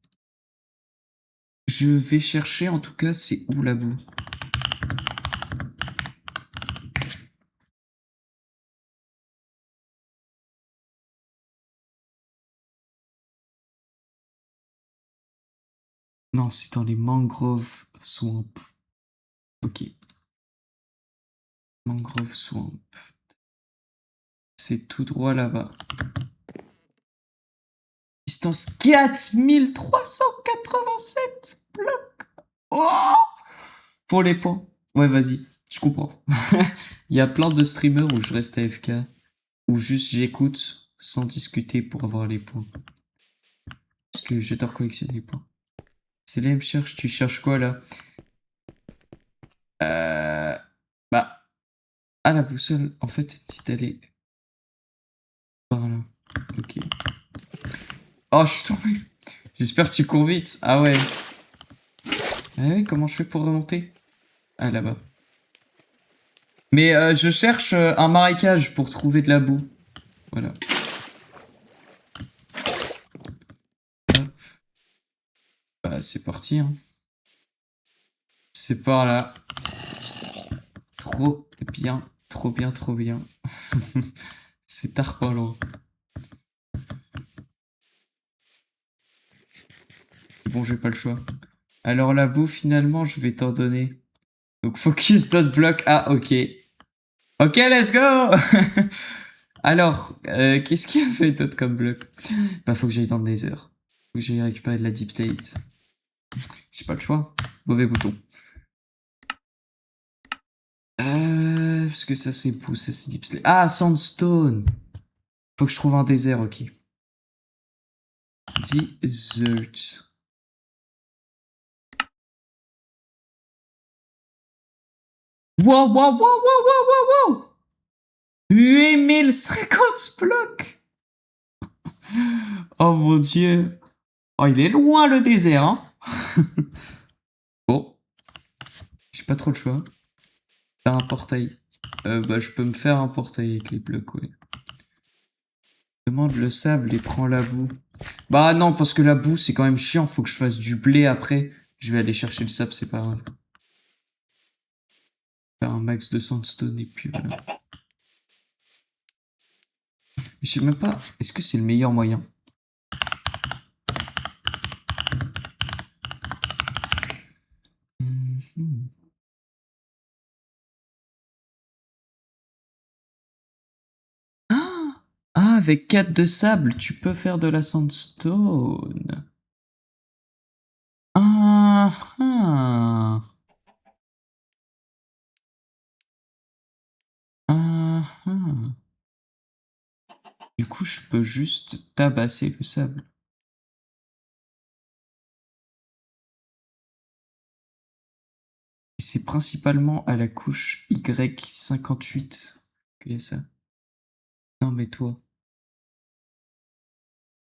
Je vais chercher, en tout cas, c'est où la boue? Non, c'est dans les mangroves swamp. Ok. Mangrove swamp. C'est tout droit là-bas. Distance 4387 blocs. Oh, pour les points. Ouais, vas-y. Je comprends. Il y a plein de streamers où je reste AFK. Ou juste j'écoute sans discuter pour avoir les points. Parce que j'adore collectionner les points. C'est là, me cherche. Tu cherches quoi là? Bah. Ah, la boussole. En fait, si t'allais par là. Ok. Oh, je suis tombé. J'espère que tu cours vite. Ah ouais. Ah oui, comment je fais pour remonter? Ah, là-bas. Mais je cherche un marécage pour trouver de la boue. Voilà. Hop. Bah, c'est parti. Hein. C'est par là. Trop bien. Trop bien, trop bien. C'est tard pas loin. Bon, j'ai pas le choix. Alors, la boue, finalement, je vais t'en donner. Donc, focus dot block. Ah, ok. Ok, let's go. Alors, qu'est-ce qu'il y a fait d'autre comme bloc? Bah, faut que j'aille dans le Nether. Faut que j'aille récupérer de la Deep State. J'ai pas le choix. Mauvais bouton. Parce que ça c'est beau, ça c'est Deep State. Ah, Sandstone. Faut que je trouve un désert, ok. Desert. Wow, wow, wow, wow, wow, wow, wow. 8050 blocs. Oh mon dieu. Oh, il est loin le désert, hein. Bon. J'ai pas trop le choix. Faire un portail. Bah, je peux me faire un portail avec les blocs, ouais. Demande le sable et prends la boue. Bah non, parce que la boue, c'est quand même chiant. Faut que je fasse du blé après. Je vais aller chercher le sable, c'est pas grave. Faire un max de sandstone et puis voilà. Je sais même pas. Est-ce que c'est le meilleur moyen? avec 4 de sable, tu peux faire de la sandstone. Ah ah. Ah ah. Du coup, je peux juste tabasser le sable. Et c'est principalement à la couche Y58 qu'il y a ça. Non, mais toi.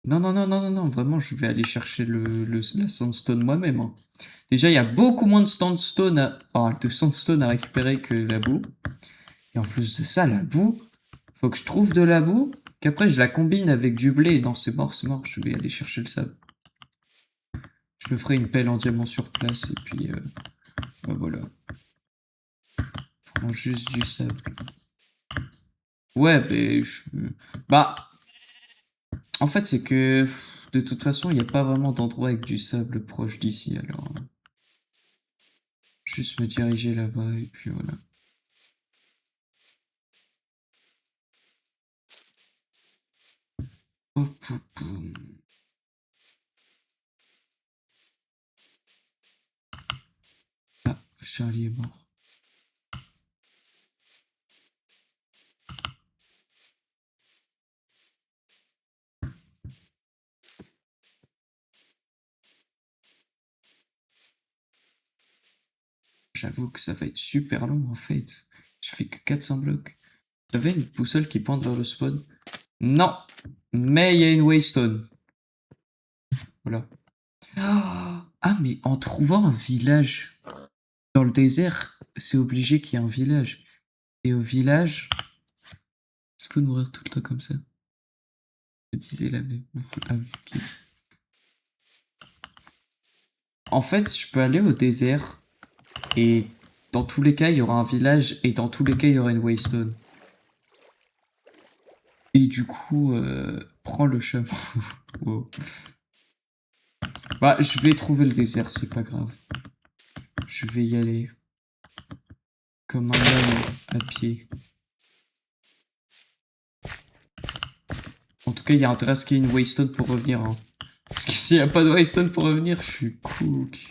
Non, non, non, non, non, non, vraiment, je vais aller chercher la sandstone moi-même, hein. Déjà, il y a beaucoup moins de sandstone à récupérer que la boue. Et en plus de ça, la boue, faut que je trouve de la boue, qu'après je la combine avec du blé. Non, c'est mort, je vais aller chercher le sable. Je me ferai une pelle en diamant sur place, et puis bah voilà. Je prends juste du sable. Ouais, mais bah, en fait, c'est que de toute façon, il n'y a pas vraiment d'endroit avec du sable proche d'ici, alors juste me diriger là-bas, et puis voilà. Hop, hop, hop. Ah, Charlie est mort. J'avoue que ça va être super long en fait. Je fais que 400 blocs. T'avais une boussole qui pointe vers le spawn? Non! Mais il y a une waystone. Voilà. Ah, mais en trouvant un village dans le désert, c'est obligé qu'il y ait un village. Et au village, il faut mourir tout le temps comme ça. Je disais la même. Ah, ok. En fait, je peux aller au désert et dans tous les cas, il y aura un village et dans tous les cas, il y aura une waystone. Et du coup, prends le chameau. Wow. Bah, je vais trouver le désert, c'est pas grave. Je vais y aller. Comme un homme à pied. En tout cas, il y a intérêt à ce qu'il y ait une waystone pour revenir. Hein. Parce que s'il n'y a pas de waystone pour revenir, je suis cook.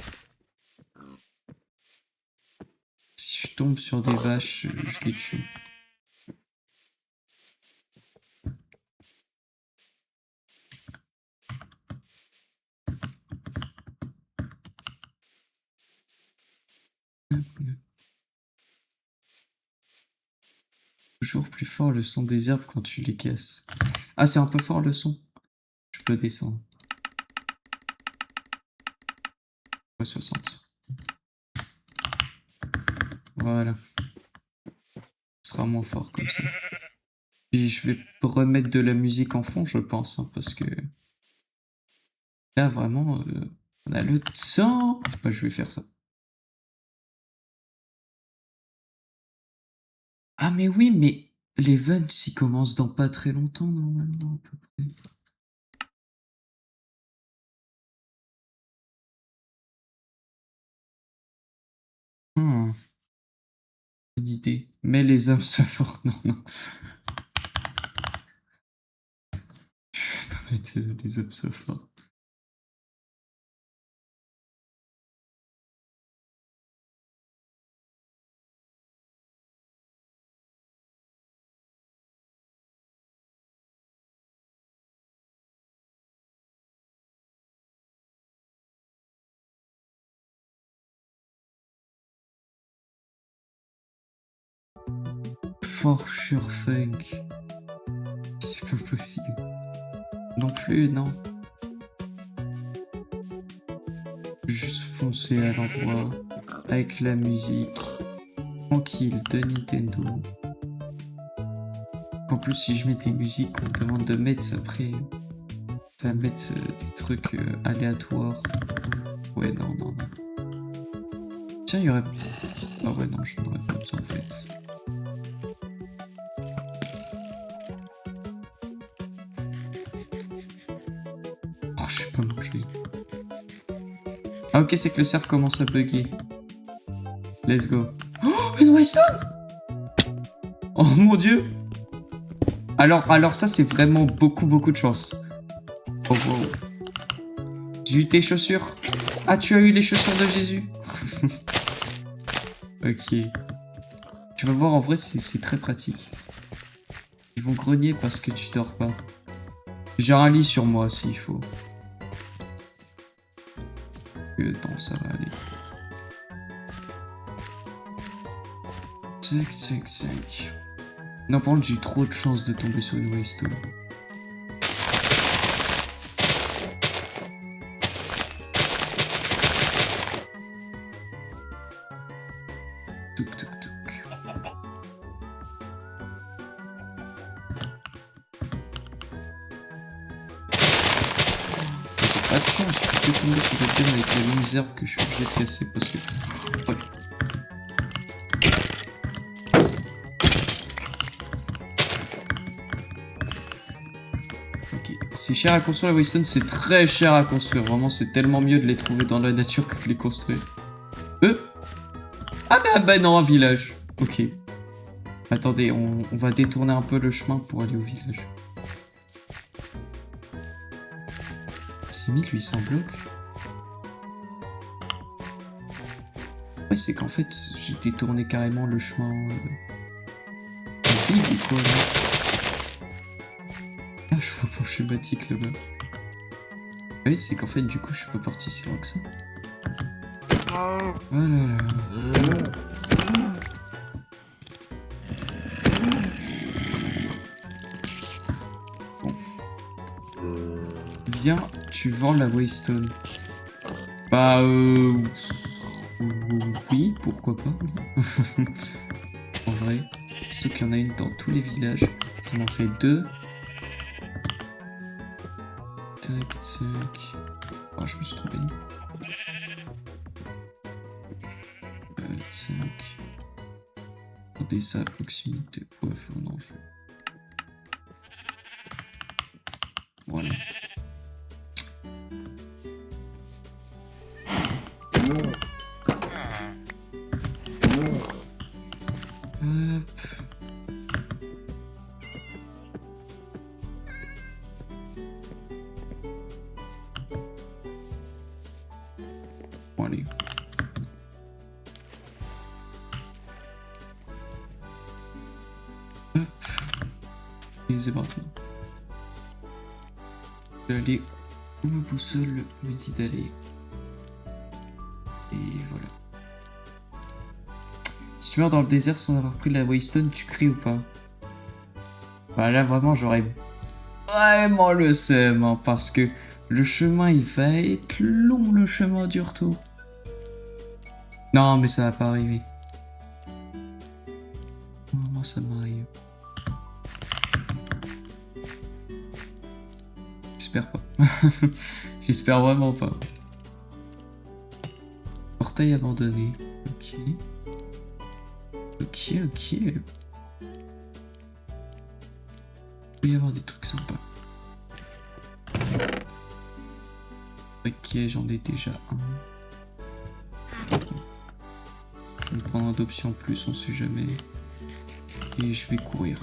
Si je tombe sur des vaches, je les tue. Toujours plus fort le son des herbes quand tu les casses. Ah, c'est un peu fort le son. Je peux descendre. Ouais, 60. Voilà. Ce sera moins fort comme ça. Puis je vais remettre de la musique en fond, je pense, hein, parce que là, vraiment, on a le temps. Ouais, je vais faire ça. Ah, mais oui, mais l'event, il commence dans pas très longtemps, normalement, à peu près. Bonne idée. Mais les hommes soient forts. Non, non. Je vais pas mettre les hommes soient forts. Fort Funk. C'est pas possible. Non plus, non. Juste foncer à l'endroit avec la musique tranquille de Nintendo. En plus, si je mets des musiques qu'on me demande de mettre, après, ça va mettre des trucs aléatoires. Ouais, non, non, non. Tiens, il y aurait... Ah ouais, non, j'en aurais pas besoin en fait. Oh, je sais pas manger. Ah ok, c'est que le serve commence à bugger. Let's go. Oh, une waystone! Oh mon dieu! Alors ça, c'est vraiment beaucoup de chance. Oh, wow. J'ai eu tes chaussures. Ah, tu as eu les chaussures de Jésus. Ok. Tu vas voir, en vrai, c'est très pratique. Ils vont grogner parce que tu dors pas. J'ai un lit sur moi, s'il faut. Attends, ça va aller. Tac, tac, tac. Non, par contre, j'ai eu trop de chance de tomber sur une waystone. Touk, touk, touk. J'ai pas de chance, je suis que tombé sur des thèmes avec les longues herbes que je suis obligé de casser parce que... Voilà. Ok, c'est cher à construire la waystone, c'est très cher à construire, vraiment c'est tellement mieux de les trouver dans la nature que de les construire. Ah bah non, un village. Ok. Attendez, on va détourner un peu le chemin pour aller au village. 6800 blocs. Ouais, c'est qu'en fait, j'ai détourné carrément le chemin... vide ou quoi, là. Ah, je vois mon schématique là-bas. Oui, c'est qu'en fait, du coup, je suis pas parti si loin que ça. Oh là là. Bon. Viens, tu vends la waystone. Bah oui, pourquoi pas. En vrai, surtout qu'il y en a une dans tous les villages. Ça m'en fait 2. Tac, tac. Oh, je me suis trompé. 5. Regardez ça à proximité. Ouais, non, je... Voilà. Hop. Bon, allez. Hop. Et c'est parti. Je vais aller où ma boussole me dit d'aller. Et voilà. Si tu meurs dans le désert sans avoir pris la waystone, tu cries ou pas? Bah là vraiment j'aurais vraiment le seum, hein, parce que le chemin il va être long, le chemin du retour. Non mais ça va pas arriver. Moi ça m'arrive. J'espère pas. J'espère vraiment pas. Portail abandonné. Ok. Ok, ok. Il peut y avoir des trucs sympas. Ok, j'en ai déjà un. Je vais me prendre un d'option en plus, on sait jamais. Et je vais courir.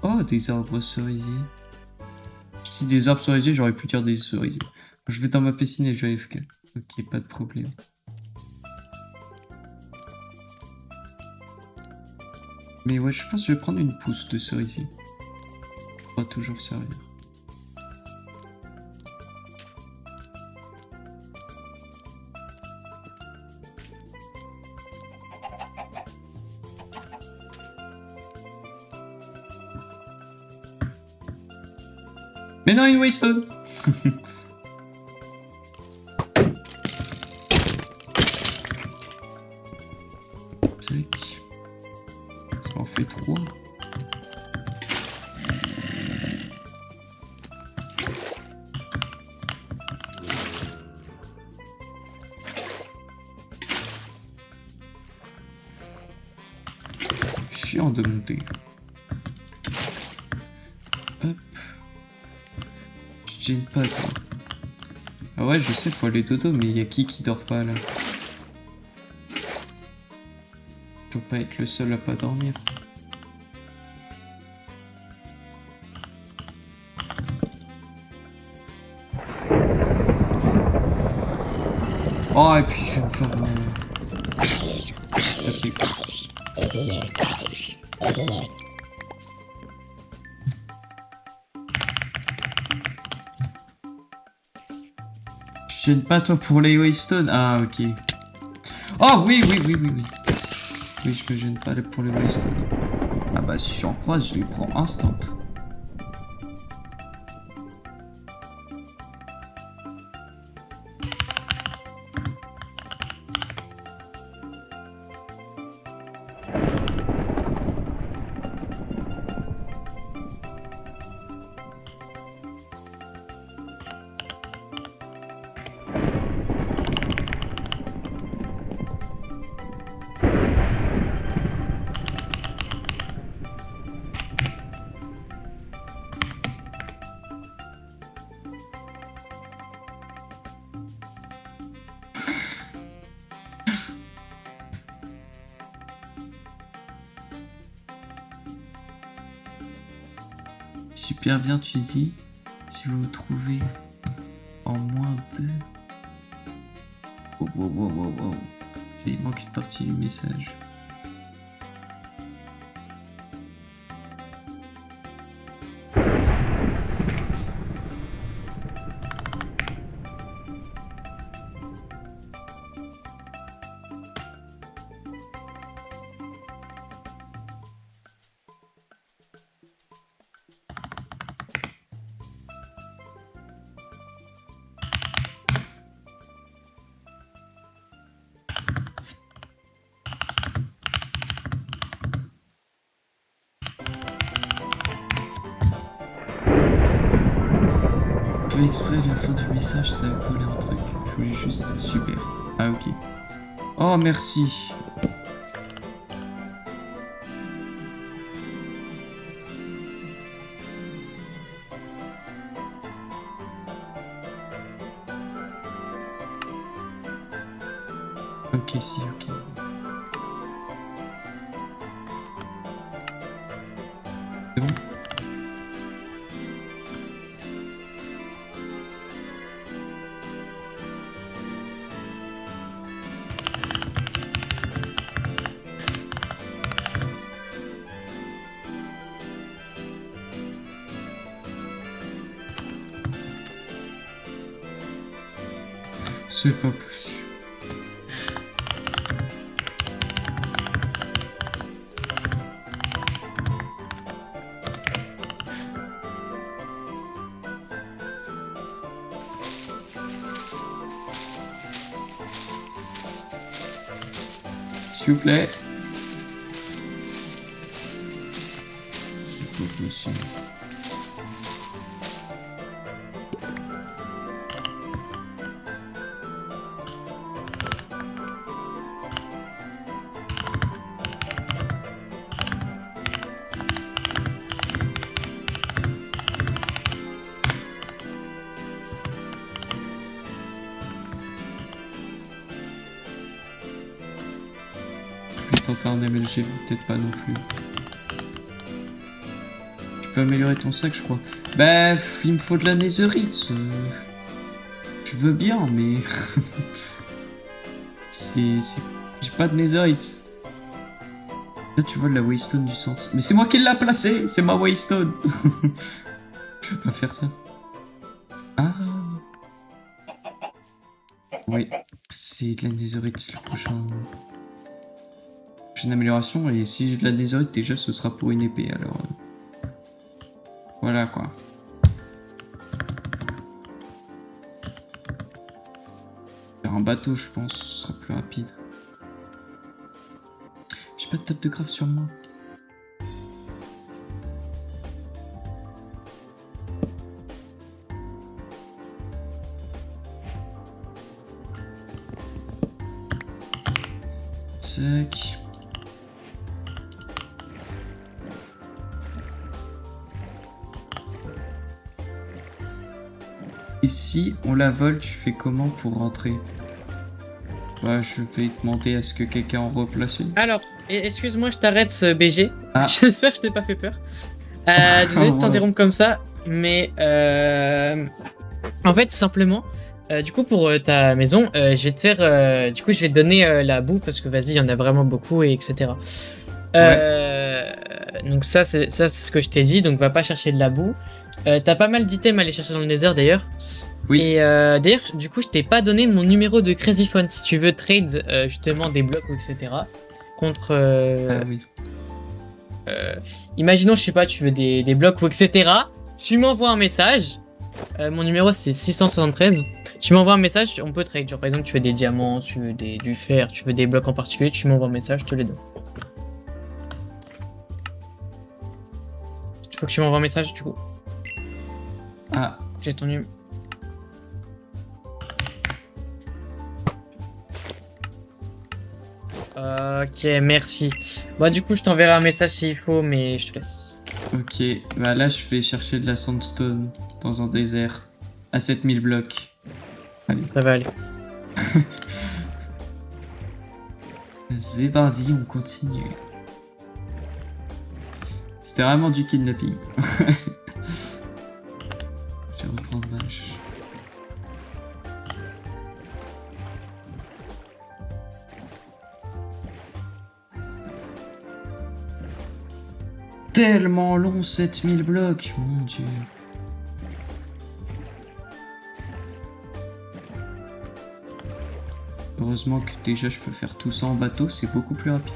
Oh, des arbres cerisiers. Je dis des arbres cerisiers, j'aurais pu dire des cerisiers. Je vais dans ma piscine et je vais AFK. Ok, pas de problème. Mais ouais, je pense que je vais prendre une pousse de cerisier. Ça va toujours servir. Mais non, une waystone. Tac. Ça en fait 3. Chiant de monter. Hop. Tu te gênes pas, toi. Ah ouais, je sais, faut aller dodo, mais y a qui dort pas là? dois pas être le seul à pas dormir. Oh, et puis je vais me faire taper quoi. Je gêne pas toi pour les Waystone. Ah ok. Oh oui. Oui, je me gêne pas pour les Waystone. Ah bah si j'en croise, je les prends instant. Super bien, tu dis. Si vous vous trouvez en moins de... Wow. Il manque une partie du message. Je fais exprès à la fin du message, ça veut coller un truc. Je voulais juste... Super. Ah ok. Oh merci. Ok, si, ok. C'est bon? C'est pas possible. S'il vous plaît. C'est pas possible. Je vais tenter un MLG, peut-être pas non plus. Tu peux améliorer ton sac, je crois. Bah, il me faut de la netherite. Je veux bien, mais... J'ai pas de netherite. Là, tu vois de la waystone du centre. Mais c'est moi qui l'a placé. C'est ma waystone. Je peux pas faire ça. Ah. Oui. C'est de la netherite le prochain... Prochaine amélioration. Et si j'ai de la netherite, déjà, ce sera pour une épée. Alors... Voilà, quoi. Faire un bateau, je pense, ce sera plus rapide. J'ai pas de table de graphe sur moi. Tac. Et si on la vole, tu fais comment pour rentrer? Bah, je vais demander à ce que quelqu'un en replace une. Alors, Excuse-moi, je t'arrête, ce BG. Ah. J'espère que je t'ai pas fait peur. Désolé de t'interrompre comme ça, mais en fait, tout simplement, du coup, pour ta maison, je vais te faire. Du coup, je vais te donner la boue parce que vas-y, il y en a vraiment beaucoup, et etc. Donc, ça, c'est ce que je t'ai dit. Donc, va pas chercher de la boue. T'as pas mal d'items à aller chercher dans le désert d'ailleurs. Oui. Et d'ailleurs, du coup, je t'ai pas donné mon numéro de Crazy Phone si tu veux trade justement des blocs, etc. Contre. Ah oui. Imaginons, je sais pas, tu veux des blocs ou etc. Tu m'envoies un message. Mon numéro c'est 673. Tu m'envoies un message, on peut trade. Genre par exemple, tu veux des diamants, tu veux du fer, tu veux des blocs en particulier, tu m'envoies un message, je te les donne. Il faut que tu m'envoies un message du coup. Ah, J'ai ton numéro. Ok, merci. Bah du coup, je t'enverrai un message s'il faut, mais je te laisse. ok. Bah là, je vais chercher de la sandstone dans un désert à 7000 blocs. Allez, Ça va aller. c'est parti, on continue. C'était vraiment du kidnapping. Je vais reprendre ma hache. Tellement long, 7000 blocs, mon dieu. Heureusement que déjà je peux faire tout ça en bateau, c'est beaucoup plus rapide.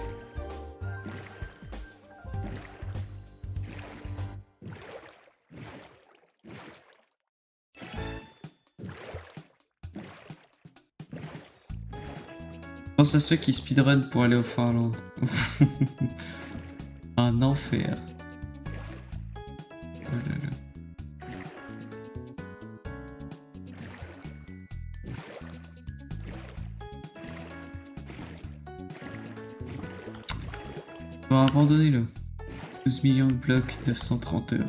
Pense à ceux qui speedrun pour aller au Finlande. Un enfer. Oh là là. On va abandonner le 12 millions de blocs, 930 heures.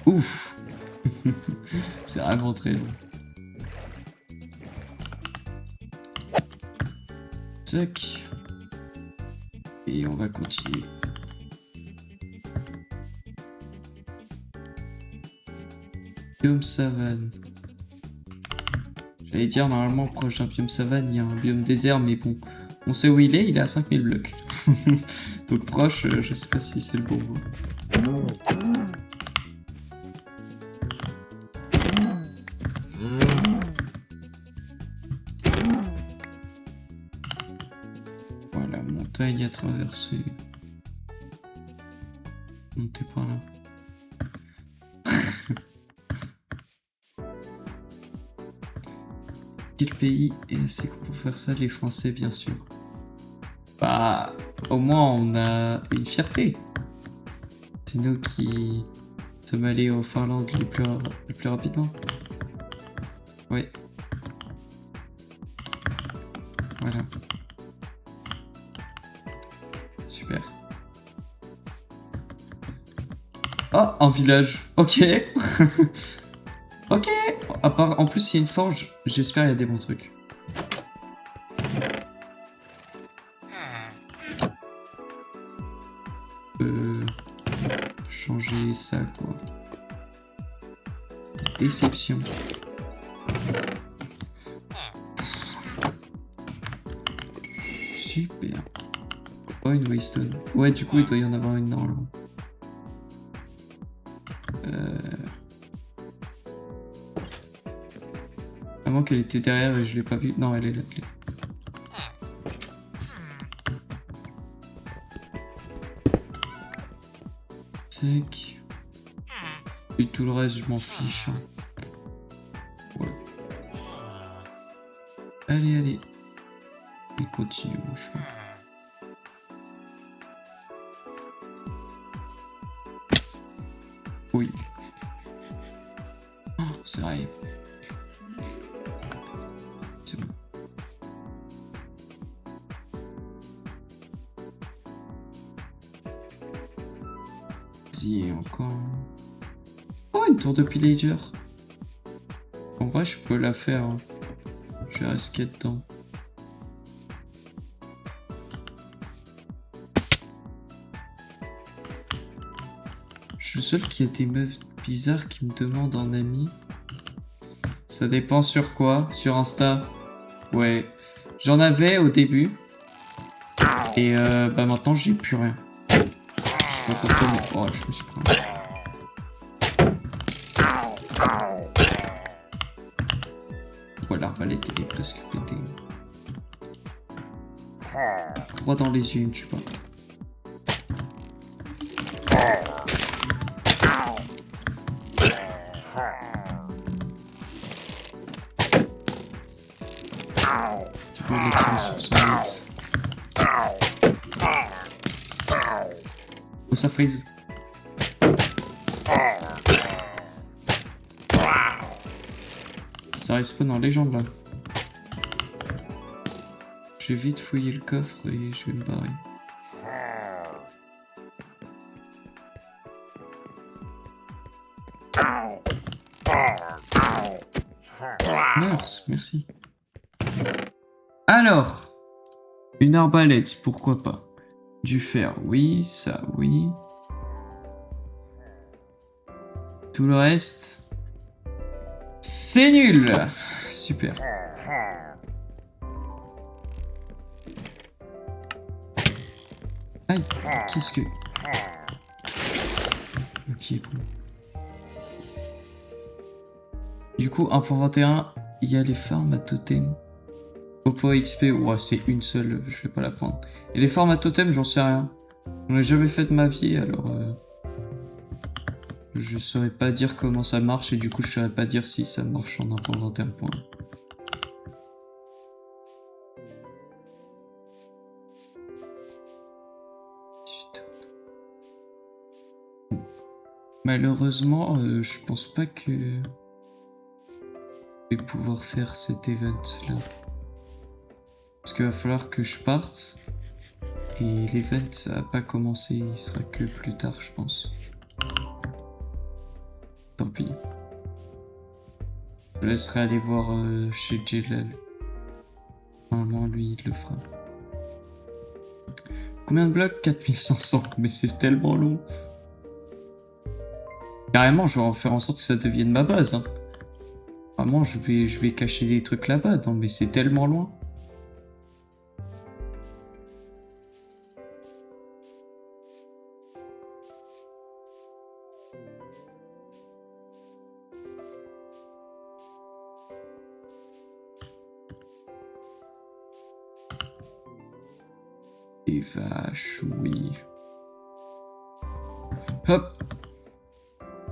Ouf. C'est vraiment très long. Tac. Et on va continuer. Biome savane. J'allais dire, normalement, proche d'un biome savane, il y a un biome désert, mais bon, on sait où il est à 5000 blocs. Donc proche, je sais pas si c'est le bon mot. Voilà, montagne à traverser. Montez par là. Quel pays est assez cool pour faire ça? Les Français, bien sûr. Bah, au moins on a une fierté. C'est nous qui sommes allés au Finlande le plus rapidement. Ouais. Voilà. Super. Oh, un village. Ok. Ok. En plus, il y a une forge. J'espère qu'il y a des bons trucs. Changer ça, quoi. Déception. Super. Oh, une waystone. Ouais, du coup, il doit y en avoir une normalement. À moins qu'elle était derrière et je l'ai pas vue. Non, elle est là. Tac. Et tout le reste, je m'en fiche. Hein. Ouais. Allez. Et continue mon chemin. Oui. Oh, c'est vrai. C'est bon. Vas-y, encore. Oh, une tour de pillager. En vrai, je peux la faire. Hein. Je vais risquer dedans. seul qui a des meufs bizarres qui me demandent en ami. Ça dépend sur quoi? Sur Insta? Ouais. J'en avais au début. Et bah maintenant j'ai plus rien. Je sais pas pourquoi, mais... Oh, je me suis pris. Oh, l'arbalète elle est presque pétée. 3 dans les yeux, une tue pas. C'est quoi l'action sur son hit? Oh, ça freeze. Ça respawn en légende là. Je vais vite fouiller le coffre et je vais me barrer. Nurse, merci. Alors, une arbalète, pourquoi pas. Du fer, oui, ça, oui. Tout le reste, c'est nul. Super. Aïe, qu'est-ce que... Ok, bon. Du coup, 1.21, il y a les farms à totem. Oppo XP, ouais, c'est une seule, je vais pas la prendre. Et les farms à totem, j'en sais rien. J'en ai jamais fait de ma vie, alors... je saurais pas dire comment ça marche, et du coup, je saurais pas dire si ça marche en 1.21 point. Malheureusement, je pense pas que je vais pouvoir faire cet event là. Parce qu'il va falloir que je parte. Et l'event ça va pas commencé, il sera que plus tard je pense. Tant pis. Je laisserai aller voir chez Jelal. Normalement lui il le fera. Combien de blocs? 4500, mais c'est tellement long. Carrément, je vais en faire en sorte que ça devienne ma base. Hein. Vraiment, je vais cacher les trucs là-bas. Non, mais c'est tellement loin. Des vaches, oui. Hop.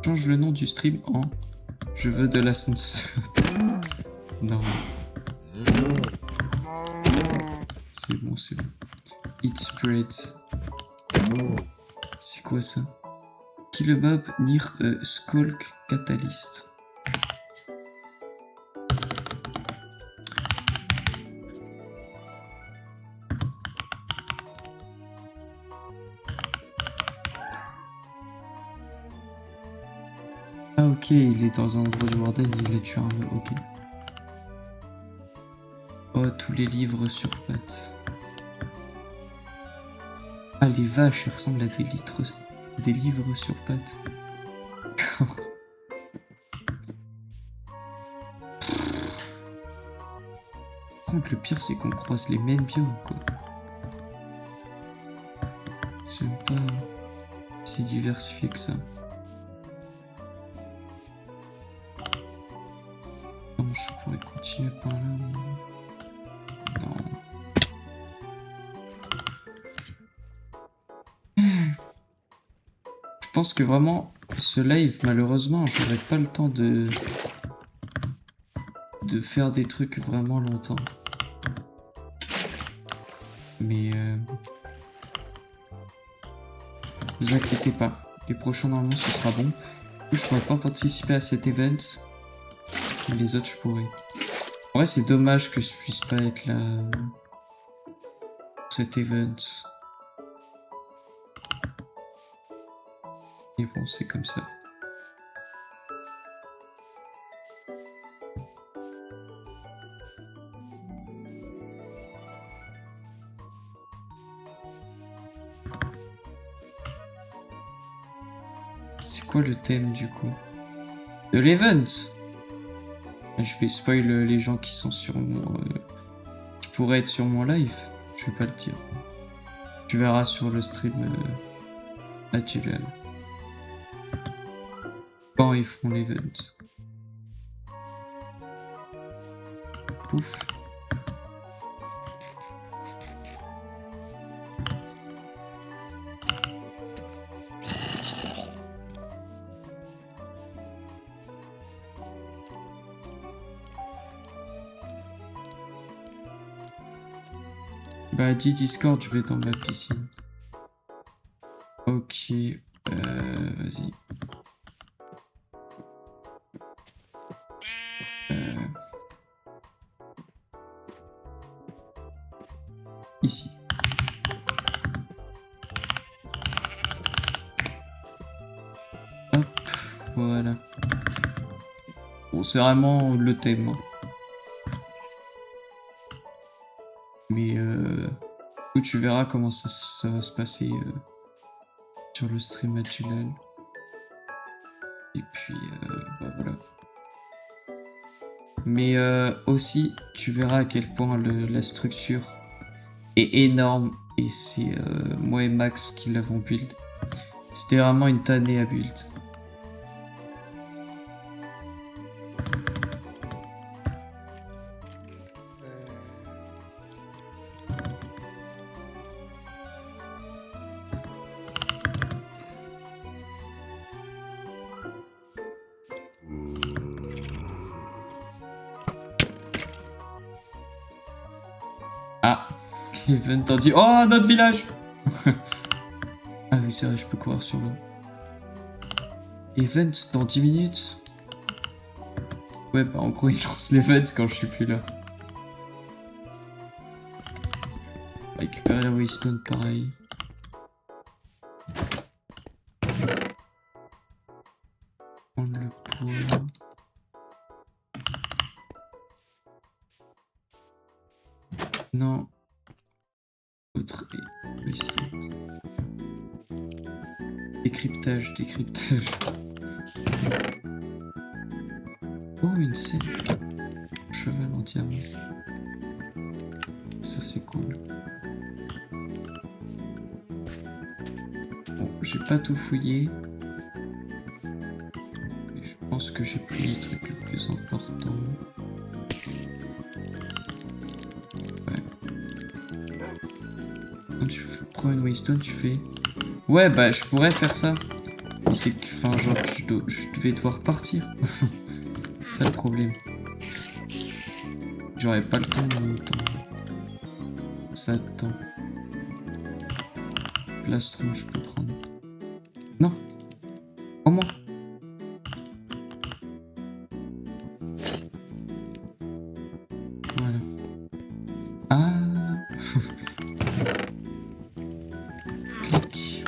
Change le nom du stream en je veux de l'ascenseur. Non. C'est bon, c'est bon. It spreads. C'est quoi ça? Kill a mob near a skulk catalyst. Ah ok, il est dans un endroit du Warden, il a tué un mob, ok. Oh, tous les livres sur pattes. Ah, les vaches, elles ressemblent à des livres sur pattes. Par contre, le pire, c'est qu'on croise les mêmes biomes, quoi. C'est pas si diversifié que ça. Non, je pourrais continuer par là. Non. Je pense que vraiment, ce live, malheureusement, j'aurais pas le temps de faire des trucs vraiment longtemps. Mais vous inquiétez pas, les prochains normalement ce sera bon. Du coup, je pourrais pas participer à cet event, mais les autres je pourrais. En vrai, c'est dommage que je puisse pas être là pour cet event. Et bon, c'est comme ça. C'est quoi le thème du coup? De l'event. Je vais spoil les gens qui sont sur mon... qui pourraient être sur mon live. Je vais pas le dire. Tu verras sur le stream à Chilal. Quand ils feront l'event. Pouf. Bah dis Discord, je vais dans ma piscine. Ok, vas-y. Ici. Hop, voilà. Bon, c'est vraiment le thème. Hein. Mais tu verras comment ça va se passer sur le stream à Chilal. Et puis, bah voilà. Mais aussi, tu verras à quel point la structure est énorme. Et c'est moi et Max qui l'avons build. C'était vraiment une tannée à build. Ah, l'event en dit... Oh, notre village. Ah oui, c'est vrai, je peux courir sur l'eau. Event dans 10 minutes. Ouais, bah en gros, il lance l'event quand je suis plus là. Récupérer la Waystone, pareil. Prendre le poids. Non. Autre Waystone. Décryptage, décryptage. Oh, une scène. Cheval en diamant. Ça, c'est cool. Bon, j'ai pas tout fouillé. Mais je pense que j'ai pris les trucs les plus importants. Ouais. Quand tu prends une Waystone, tu fais... Ouais, bah, je pourrais faire ça. Mais c'est que, enfin, genre, je vais devoir partir. C'est ça le problème. J'aurais pas le temps en même temps. Ça attend. Plastron, je peux prendre. Non. Comment? Voilà. Ah. Clic.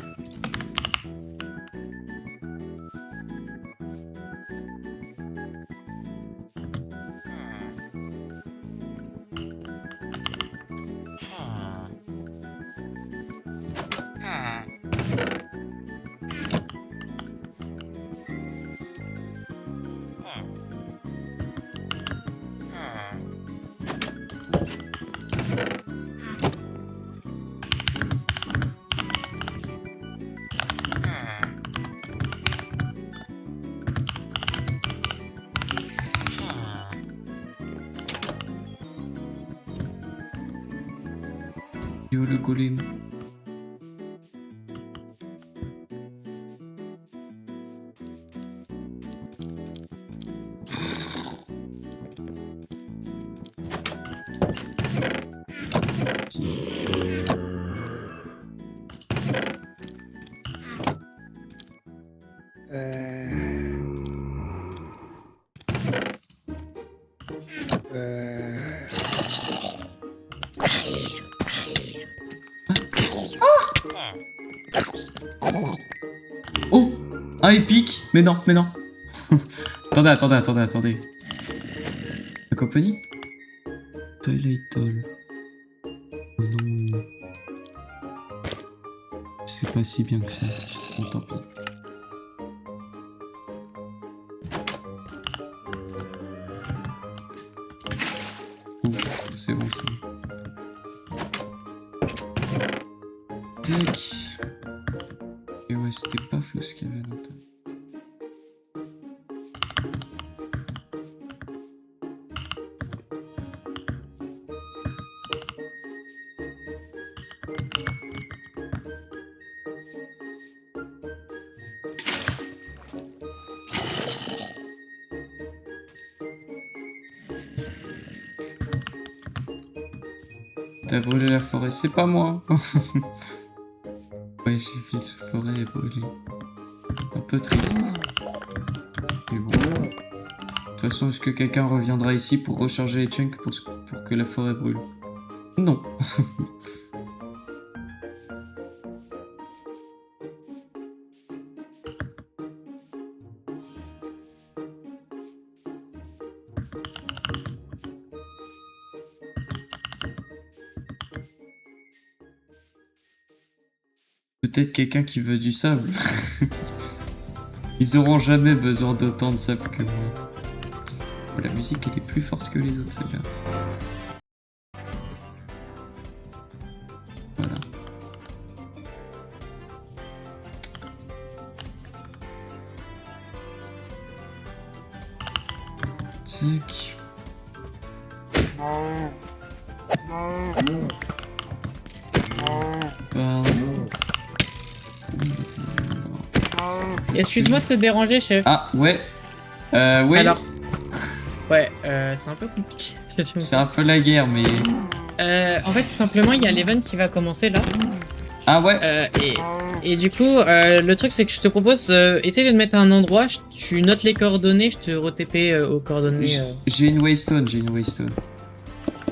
Yo le golem. Oh, un épique. Mais non, mais non. Attendez. La compagnie Twilight Doll. Oh non. C'est pas si bien que ça. Bon, tant pis. c'est bon, c'est bon. Tac. Et ouais, c'était pas fou ce qu'il y avait là. T'as brûlé la forêt, c'est pas moi. Ouais, j'ai vu la forêt brûler. Un peu triste. Mais bon. De toute façon, est-ce que quelqu'un reviendra ici pour recharger les chunks pour que la forêt brûle? Non. Peut-être quelqu'un qui veut du sable. Ils auront jamais besoin d'autant de sable que moi. Oh, la musique, elle est plus forte que les autres, celle-là. Voilà. Tac. Pardon. Excuse-moi de te déranger, chef. Ah, ouais. Oui. Alors, ouais, c'est un peu compliqué. C'est un peu la guerre, mais... En fait, tout simplement, il y a l'event qui va commencer là. Ah ouais. Et du coup, le truc, c'est que je te propose, essaye de te mettre à un endroit, tu notes les coordonnées, je te re-TP aux coordonnées. J'ai une waystone, j'ai une waystone.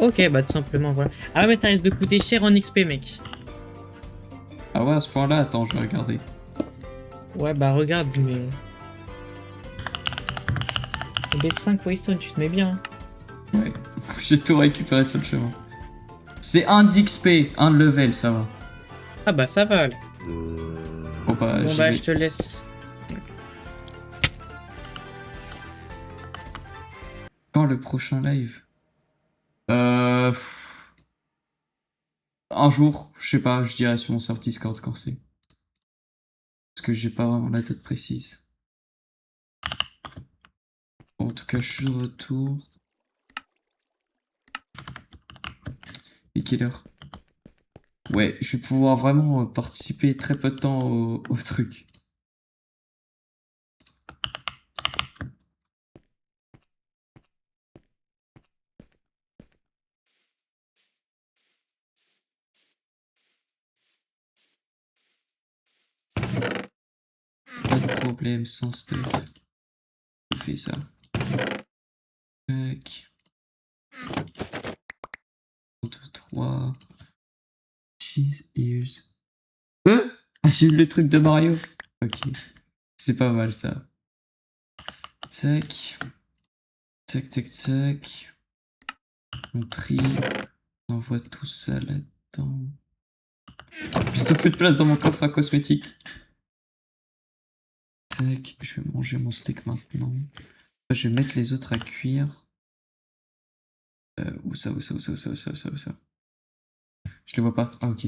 Ok, bah tout simplement, voilà. Ah ouais, mais ça risque de coûter cher en XP, mec. Ah ouais, à ce point-là, attends, je vais regarder. Ouais, bah regarde, mais... B5 Waystone, tu te mets bien. Hein. Ouais, j'ai tout récupéré sur le chemin. C'est 1 d'XP, 1 de level, ça va. Ah bah ça va. Bon bah, Bon j'y bah vais. je te laisse. Quand le prochain live? Un jour, je sais pas, je dirais sur mon serveur Discord quand c'est. Parce que j'ai pas vraiment la date précise. Bon, en tout cas, je suis de retour. Et quelle heure? Ouais, je vais pouvoir vraiment participer très peu de temps au truc. Pas de problème, sans stuff. Je fais ça. Tac. 1, 2, 3. 6 ears. Ah, j'ai eu le truc de Mario. Ok. C'est pas mal ça. Tac. Tac, tac, tac. On trie. On envoie tout ça là-dedans. Bientôt plus de place dans mon coffre à cosmétiques. Tac. Je vais manger mon steak maintenant. Je vais mettre les autres à cuire. Où ça, où ça, où ça, où ça, où ça, où ça, où ça. Je les vois pas. Ah, ok.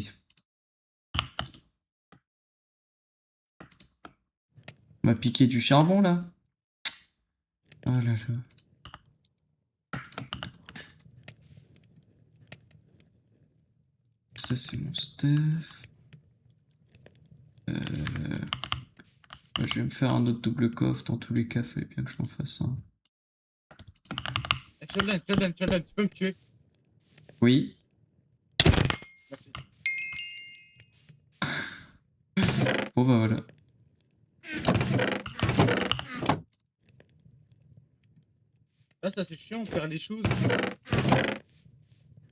On m'a piqué du charbon là. Oh là là. Ça c'est mon stuff. Je vais me faire un autre double coffre. Dans tous les cas, il fallait bien que je m'en fasse un. Challenge, tu peux me tuer. Oui. Merci. Bon bah voilà. Là, ça c'est chiant, faire les choses.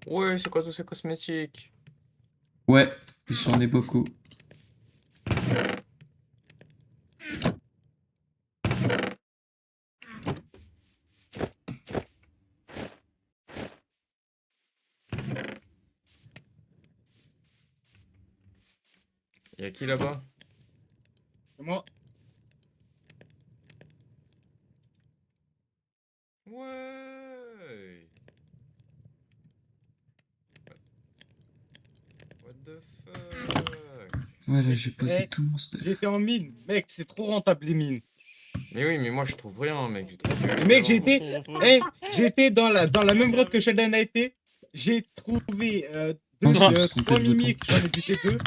Ouais, c'est quoi tous ces cosmétiques? Ouais, j'en ai beaucoup. Y'a qui là-bas? C'est moi. Ouais. the fuck? Voilà, j'ai posé Eh, tout mon stuff. J'étais en mine. Mec, c'est trop rentable les mines. Mais oui, mais moi je trouve rien, mec. J'ai trop dur. Mais mec, j'ai été dans la même grotte que Sheldon a été. J'ai trouvé Oh, je me suis trompé 3 de bouton. mimiques, j'en ai buté 2.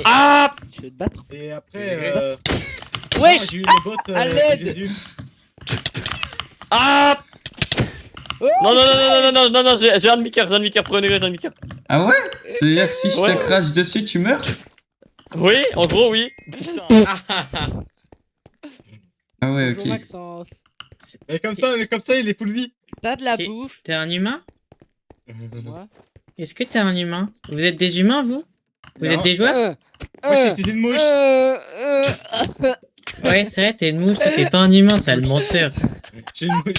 Ah Tu veux te battre? Et après, Wesh, j'ai eu le bot. à que l'aide. j'ai dû- Ah Oh, Non, non, non, non, non, non, non, non, j'ai un demi-cœur, premier degré, j'ai un demi-cœur. Ah ouais? C'est-à-dire que si je Ouais. te crache dessus, tu meurs? Oui, en gros, oui. Ah ouais, bonjour ok. Maxence. Mais comme ça, il est full vie. T'as de la T'es- bouffe? T'es un humain? Moi. Est-ce que t'es un humain? Vous êtes des humains, vous? Vous Non. êtes des joueurs? Moi, je suis une mouche. Ouais, c'est vrai, t'es une mouche, toi, t'es pas un humain, c'est le menteur. Je suis une mouche.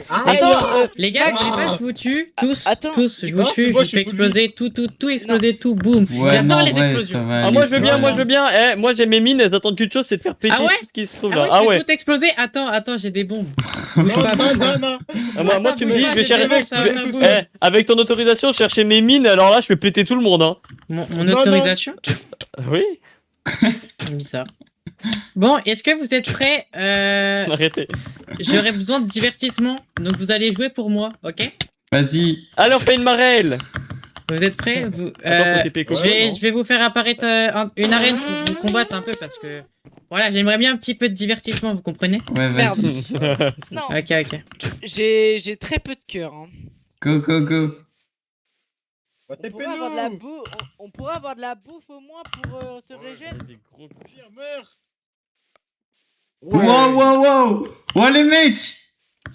Ah, Attends, Les gars, Ah. j'ai pas, je vous tue, tous, Attends. tous, je vous Non, tue, c'est je moi, vous je fais suis full exploser, tout exploser, tout, boum. Ouais, non, J'adore en les vrai, ça explosions. va Ah, aller, moi je ça veux va bien, moi aller. je veux bien. Eh, moi j'ai mes mines, elles attendent qu'une chose, c'est de faire péter Ah ouais tout ce qui se trouve Ah là. ouais, Ah je ouais. vais tout exploser. Attends, j'ai des bombes. Bouge Non, pas, non, bouge pas. non, non. Ah, moi tu me bouge dis, pas, je vais j'ai chercher. des bombes, ça va je faire vais boum. tout Eh, avec ton autorisation, chercher mes mines, alors là je vais péter tout le monde, hein. Mon Non, autorisation? Oui. Bizarre. Bon, est-ce que vous êtes prêts? Arrêtez. J'aurais besoin de divertissement, donc vous allez jouer pour moi, ok? Vas-y. Alors fais une marelle. Vous êtes prêts? Attends, faut TP je, Coco, vais, non je vais vous faire apparaître une arène pour que vous combattre un peu parce que voilà, j'aimerais bien un petit peu de divertissement, vous comprenez? Ouais, Merde. vas-y. Non, Ok. j'ai très peu de cœur. Hein. Go, go, go. Va On pourrait avoir de la TP-nous. bouffe. On pourrait avoir de la bouffe au moins pour se régénérer. Des gros- Pire, meurs. Wow, wow, wow. Ouais, les mecs.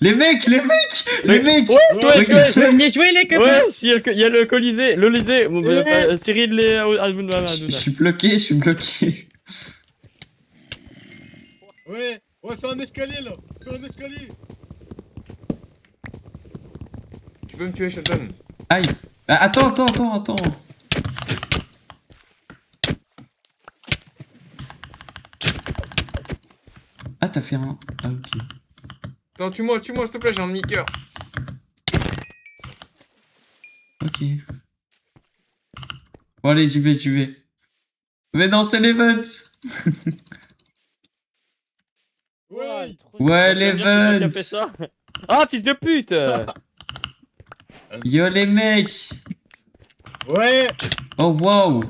Les mecs. Ouais, Regarde. Venez jouer les copains! Ouais, si, il y a le Colisée, le Lysée. Cyril les Je suis bloqué, Ouais, on va faire un escalier là. Faire un escalier. Tu peux me tuer, Sheldon? Aïe. Ah, attends. Ah, t'as fait un... Ah, ok. Attends, tue-moi, s'il te plaît, j'ai un demi-cœur. Ok. Bon, allez, j'y vais. Mais non, c'est l'event. Ouais. Ouais, C'est moi qui a fait l'event. ça. Ah, fils de pute. Yo, les mecs. Ouais. Oh, wow.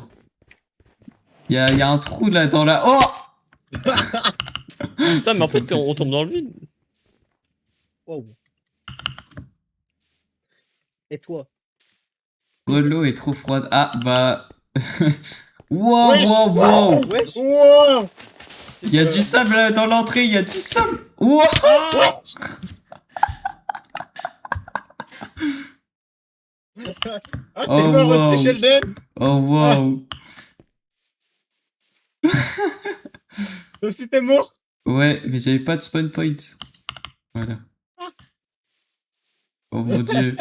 Y a un trou là dans la... Oh. Putain, mais en C'est fait, pas on possible. tombe dans le vide. Et toi? L'eau est trop froide. Ah, bah... wow, Wesh. wow. Wow. Il y a du sable là, dans l'entrée, il y a du sable. Wow. Ah, t'es Oh, mort wow. aussi, Sheldon. Oh, wow. Toi aussi, t'es mort. Ouais, mais j'avais pas de spawn point. Voilà. Oh mon dieu.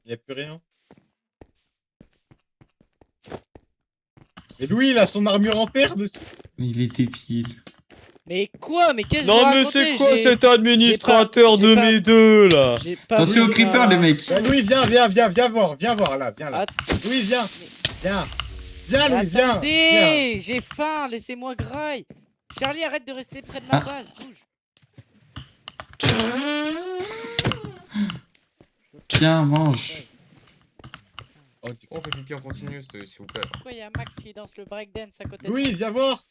Y'a plus rien. Et Louis, il a son armure en fer dessus. Mais il était pile. Mais quoi? Mais qu'est-ce que vous Non, mais racontez? c'est quoi J'ai- cet administrateur j'ai de pas- mes deux là? j'ai pas Attention vu aux creepers, ma- les mecs. Bah, Louis, viens voir là, viens là. Att- Louis, viens, Mais Louis, viens. attendez, j'ai faim, laissez-moi graille. Charlie, arrête de rester près de ma Ah. base, bouge. Tiens, mange. Oh, on fait pipi en continu, s'il vous plaît. Pourquoi il y a Max qui danse le breakdance à côté de Louis, viens voir.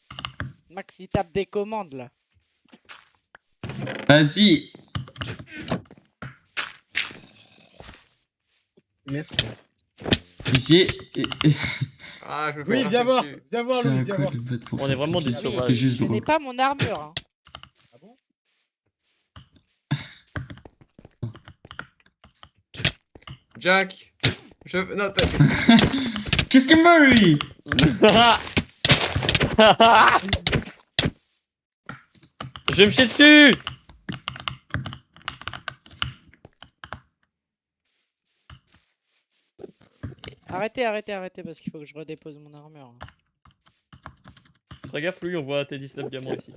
Max, il tape des commandes là. Vas-y. Merci. J'ai... Ah, je me fais Louis, viens voir, dessus. C'est Louis, un viens quoi voir. le bot pour On est faire vraiment pipi. des sauvages. C'est juste Ce n'est drôle. pas mon armure. Hein. Ah bon? Jack. Non, t'as... Qu'est-ce que Murray? Je vais me chier dessus. Arrêtez parce qu'il faut que je redépose mon armure. Hein. Fais gaffe, lui, on voit tes 19 diamants ici.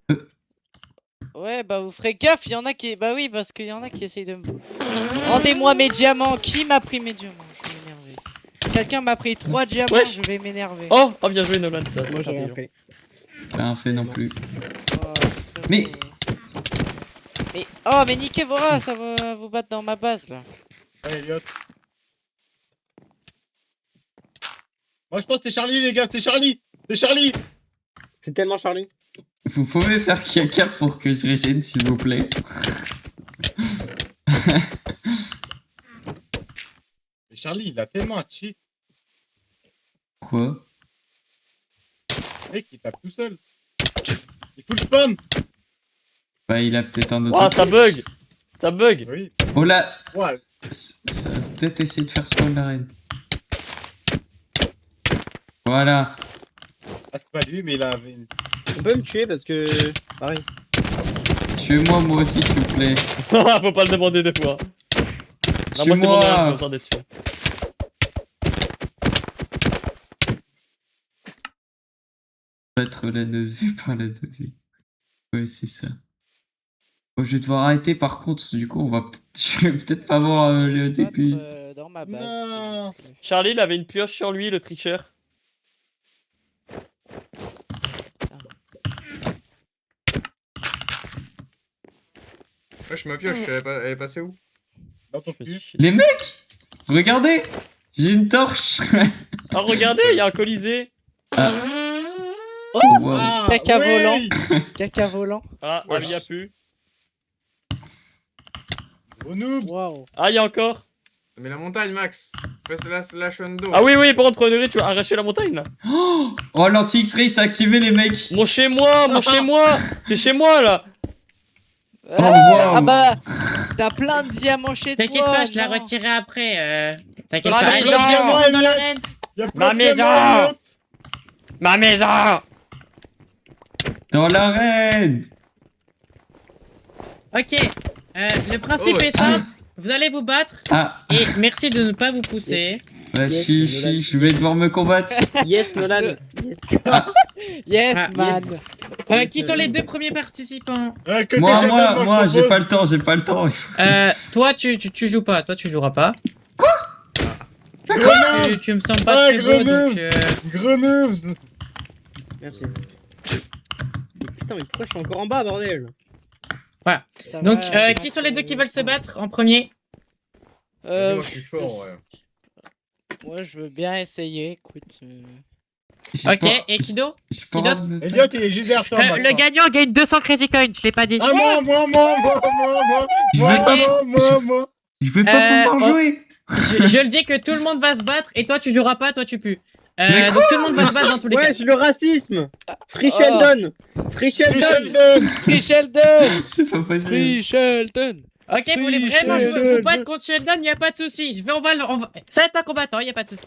Ouais, bah vous ferez gaffe, il y en a qui... Bah oui, parce qu'il y en a qui essayent de me... Rendez-moi mes diamants. Qui m'a pris mes diamants? Je suis énervé. Quelqu'un m'a pris 3 diamants, Wesh. je vais m'énerver. Oh, bien joué Nolan, ça. Moi, j'ai rien fait. J'ai rien fait non plus. Oh, Mais- mais niquez vos rats, ça va vous battre dans ma base là. Allez, Elliot. Moi, je pense que c'est Charlie, les gars, c'est Charlie. C'est Charlie. C'est tellement Charlie. Vous pouvez faire caca pour que je régène, s'il vous plaît. Mais Charlie, il a tellement un cheat. Quoi? Mec, il tape tout seul. Il fout le spam. Bah, il a peut-être un autre. Oh, ça bug. Ça bug. Oui. Oh là! Ouais. Ça va peut-être essayer de faire spawn la reine. Voilà. Ah, c'est pas lui, mais il a une... On peut me tuer parce que. Pareil. Tuez-moi, moi aussi, s'il vous plaît. Faut pas le demander deux fois. Non, moi c'est bon, Nolan, j'ai Tuez-moi! besoin d'être sûr. Battre la nausée par la nausée. Ouais, c'est ça. Oh, je vais devoir arrêter par contre, du coup, on va je vais peut-être pas voir le début. Dans ma base. Non. Charlie, il avait une pioche sur lui, le tricheur. Wesh, ma pioche, elle est passée où? Dans ton Je me cul. suis chié. Les mecs! Regardez! J'ai une torche! Ah, regardez, il y a un colisée. Oh, wow. Ah, Caca ouais. volant. Caca volant. Ah, Wesh. il y a plus. Gros noob. Waouh. Ah, il y a encore. Mais la montagne, Max. Fais la Shundo. Ah oui, oui, par contre, Prenez, tu vas arracher la montagne là. Oh, l'anti-X-ray s'est activé, les mecs! Mon chez moi, mon chez moi. T'es chez moi là. Oh, wow. Ah bah, t'as plein de diamants chez toi. T'inquiète pas, je la non. retirerai après. T'inquiète Ma pas. Allez, maison. viens, on rentre dans Elliot. l'arène. Y a Ma plein de diamants, maison. Elliot. Ma maison. Dans l'arène! Ok, le principe Oh, est simple. Vous allez vous battre Ah! et merci de ne pas vous pousser. Bah, je vais devoir me combattre. Yes, Nolan. Yes. Yes, Ah, man. Qui sont les deux premiers participants? Côté Moi, Sheldon, moi, je j'ai propose. pas le temps, j'ai pas le temps. Toi, tu joues pas. Toi, tu joueras pas. Gros Tu me sembles pas Ah, très beau, grenouille. donc... noobs. Gros noobs. Merci. Putain, mais pourquoi je suis encore en bas, bordel? Ça Donc, va, qui sont les deux qui veulent se battre en premier? Vas-y, moi, je suis chaud, ouais. Moi, je veux bien essayer. Écoute. J'ai Ok, pas- et Kido? j'ai pas le droit de me Elliot, il est juste derrière toi. Le maintenant. gagnant gagne 200 Crazy Coins, je l'ai pas dit. Ah, moi. Je vais pas- Moi. Je vais pas pouvoir oh. jouer! Je le dis que tout le monde va se battre et toi tu joueras pas, toi tu pues. Mais Donc tout le monde va se battre dans tous les cas. Wesh, le racisme. Free Oh. Sheldon. Free Sheldon. Sheldon. Free Sheldon. C'est pas possible. Free Sheldon. Ok, vous voulez vraiment Sheldon. vous battre contre Sheldon, y a pas de souci. Ça va être un combattant, y a pas de souci.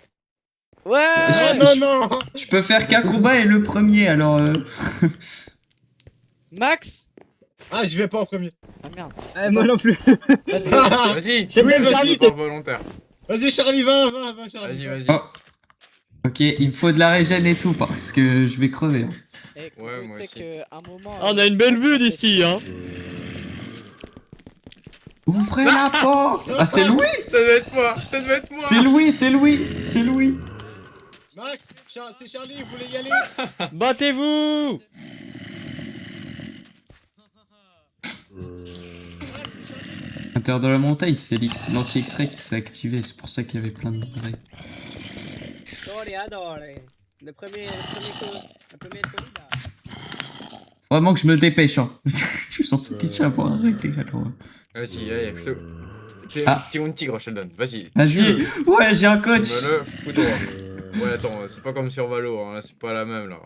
Ouais. Non. Je peux faire qu'un combat et le premier, alors... Max. Ah, je vais pas en premier. Ah merde. Moi non plus. Vas-y. Vas-y. C'est Oui, même vas-y. Charlie, C'est pas volontaire. Vas-y, Charlie, va, Charlie. Vas-y, vas-y. Oh. Ok, il me faut de la régène et tout, parce que je vais crever. Hein. Eh, Ouais, tu moi sais aussi. que un moment. Ah, on a une belle vue d'ici, hein. Ouvrez la porte! Ah, c'est Louis! Ça devait être moi. Ça devait être moi. C'est Louis, c'est Louis! C'est Louis! Max, c'est Charlie, vous voulez y aller? Battez-vous. À l'intérieur de la montagne, c'est l'anti-X-ray qui s'est activé, c'est pour ça qu'il y avait plein de minerais. Le premier coup, là. Vraiment que je me dépêche, hein. Je suis censé déjà avoir arrêté, alors... Vas-y, allez, plutôt. Ah. T'es un tigre, Sheldon. Vas-y. Vas-y! Ouais, j'ai un coach! Me le fous droit. Ouais, attends, c'est pas comme sur Valo, hein. Là, c'est pas la même, là.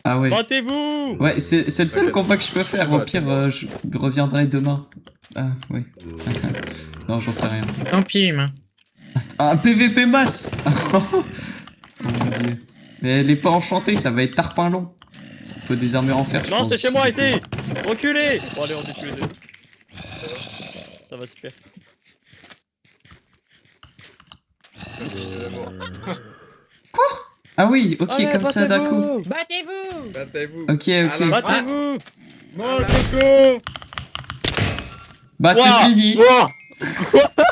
Ah ouais. Battez-vous. Ouais, c'est le seul T'inquiète. combat que je peux faire. Au Ouais, pire, c'est je reviendrai demain. Ah, ouais. Non, j'en sais rien. Tant pis, humain. Ah, PVP masse! Oh mon dieu. Mais elle est pas enchantée, ça va être tarpin long. Faut des armures en fer, je Non, pense. c'est chez moi, ici. Reculez. Bon, allez, on est tous les deux. Ça va super. Ah oui, ok, Allez, comme ça d'un coup. battez-vous. Battez-vous! Battez-vous. Ok, ok. Ah, Battez-vous. Non, Coco. Bah, c'est Ouah. fini. Ouah.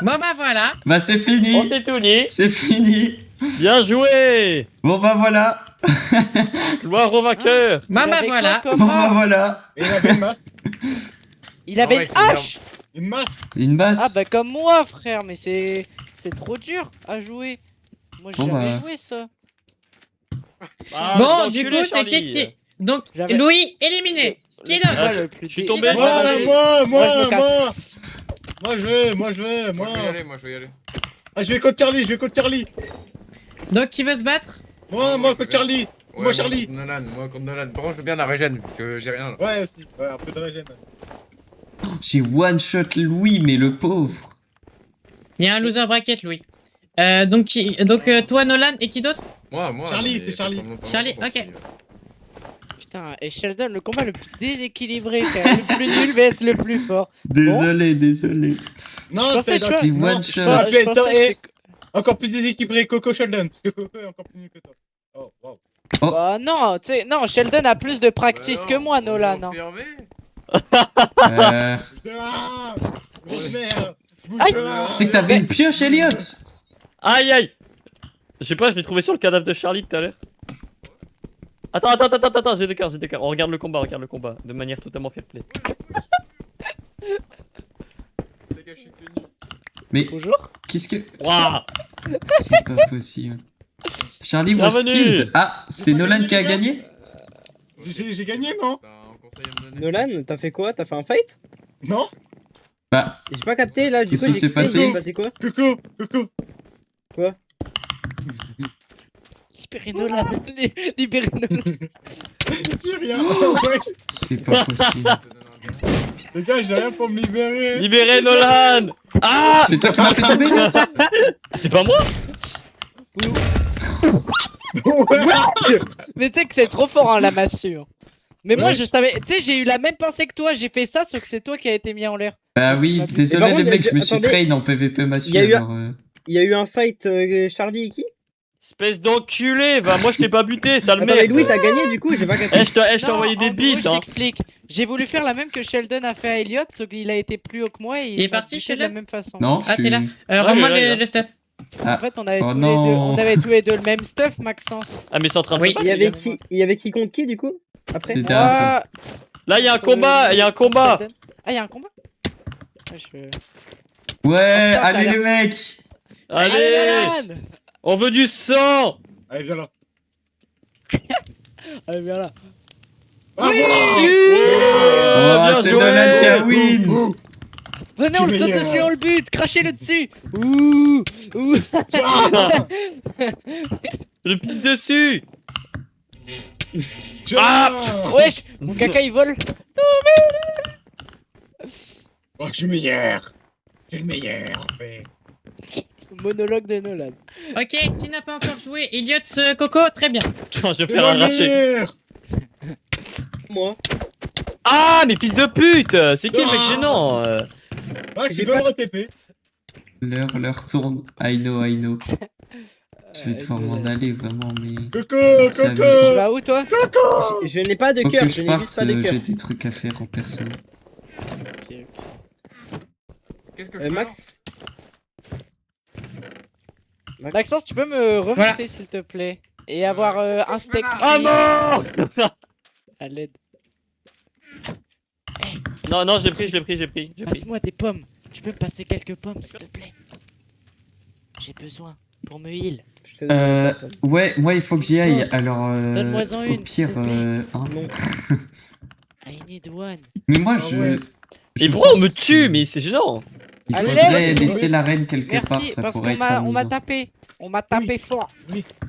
Bon bah voilà. Bah, c'est On fini. s'est tout dit. C'est fini. Bien joué. Bon bah voilà. Gloire au vainqueur. Il Bah avait voilà. quoi comme Bon bah arme voilà. Et il avait une masse. Il avait Ah ouais, une c'est bien. hache. Une masse. Une Ah basse. bah comme moi frère, mais c'est trop dur à jouer. Moi j'ai Bon, jamais bah. joué ça. Ah, Bon, t'as du enculé, coup, c'est qui Charlie. qui. Donc, J'avais- Louis, éliminé. Qui d'autre Moi, le plus je suis dé- tombé. Moi, Vas-y. moi, Moi, je me moi, casse. moi. Moi je vais, Moi, je vais y aller, moi, je vais y aller. Ah, je vais contre Charlie, je vais contre Charlie. Donc, qui veut se battre? Moi, moi, contre je vais Charlie. Ouais, Moi, Charlie. contre Nolan, moi contre Nolan. Par contre, je veux bien la régène, vu que j'ai rien là. Ouais, aussi. Ouais, un peu de régène. J'ai one shot Louis, mais le pauvre. Il y a un loser bracket, Louis. Donc, toi, Nolan, et qui d'autre? Moi, Charlie, mais c'est ça Charlie. semble pas Charlie, longtemps, ok. si, Putain, et Sheldon, le combat le plus déséquilibré, frère. Le plus nul vs le plus fort. Désolé, désolé. Non, Je pensais t'es que- T'es non, one je shot. pense- Je pensais que et encore plus déséquilibré Coco Sheldon. Parce que Coco est encore plus nul que toi. Oh, wow. Bah non, tu sais, non, Sheldon a plus de practice Bah que non, moi, on Nolan. est hein. enfermé. Euh, Ah, grosse merde. Aïe. c'est que t'avais une pioche, Elliot. Aïe aïe. Je sais pas, je l'ai trouvé sur le cadavre de Charlie tout à l'heure. Attends, j'ai des cartes. On regarde le combat, de manière totalement fair play. Les gars, je suis tenu. Mais Bonjour. qu'est-ce que... Waouh. C'est pas possible. Charlie was Bienvenue. killed. Ah, c'est Nolan qui a gagné? J'ai gagné, non? T'as un conseil à me donner? Nolan, t'as fait quoi? T'as fait un fight? Non? Bah, J'ai pas capté là, du Qu'est-ce coup, qui s'est j'ai passé? il s'est passé quoi? Coco, Coco. Libérez Nolan. Libérez Nolan. J'ai rien. Ouais, c'est pas possible. Ça donne un bien. les gars, j'ai rien pour me libérer. Libérez Nolan. Ah. C'est toi qui m'as fait tomber, Elliot. C'est pas moi. Ouais. Mais tu sais que c'est trop fort, hein, la massue. Mais moi, Ouais. je savais. Tu sais, j'ai eu la même pensée que toi. J'ai fait ça, sauf que c'est toi qui a été mis en l'air. Bah oui, Et par désolé les contre, mecs, je me suis attendez. train en PVP massue, Il y a eu un- alors... Il y a eu un fight Charlie et qui? Espèce d'enculé. Bah moi je t'ai pas buté, sale Attends, mais merde. Louis, t'as gagné du coup, j'ai pas capté. Eh, je t'ai Non, envoyé des en gros, bits, je hein. t'explique. J'ai voulu faire la même que Sheldon a fait à Elliot, sauf qu'il a été plus haut que moi et Il est m'a parti, buté de la Sheldon même façon. Non, je Ah, suis... t'es là. Ouais, Rends-moi il est là. le stuff. En fait, on avait, Oh tous, non. les deux, on avait tous les deux le même stuff, Maxence. Ah mais c'est en train de Oui. se battre, Il y les avait gars. qui? Il y avait qui contre qui du coup? Après? C'est Dark. Moi, Là il y a un combat, il y a un combat. Sheldon. Ah, il y a un combat. Ah, Ouais, Oh, ça a allez l'air- les mecs. Allez, Nolan. on veut du sang. Allez, viens là. Allez, viens là. Ah, Oui. Oh, bien c'est joué. Nolan qui a win. voilà. Venez, on le Tu saute meilleur. dessus, on le bute, crachez-le dessus. Ouh, ouh. Le pique dessus. Ah. Wesh, mon caca il vole. Oh, je suis meilleur. Je suis le meilleur. Ouais. Monologue de Nolan. Ok, qui n'a pas encore joué? Elliot, Coco, très bien. Putain, je vais C'est faire le arracher. meilleur. Moi. Ah mais fils de pute. C'est qui le mec Ah. gênant Ah, tu J'ai peux pas- me re-TP. L'heure tourne. I know. Je vais devoir m'en aller, vraiment, mais... Coco, Ça Coco. amuse. Tu vas où toi? Je n'ai pas de Faut cœur, que je je n'ai parte, juste pas de cœur. j'ai des trucs à faire en perso. Qu'est-ce que je fais? Max? Maxence, tu peux me remonter Voilà. s'il te plaît? Et avoir un steak Ah frit non. à l'aide. Non, je l'ai pris. Passe-moi des pommes. Tu peux me passer quelques pommes s'il te plaît? J'ai besoin pour me heal. Je te donne pas. Ouais, moi il faut que j'y aille, alors Donne-moi-en au une, pire, s'il te plaît. hein. Non. I need one. Mais moi Ah je... ouais. Et je pourquoi on pense me tue? que Mais c'est gênant. Il Allez, faudrait vas-y. laisser l'arène quelque part, Merci, ça parce pourrait qu'on être m'a on m'a amusant. tapé. On m'a tapé fort.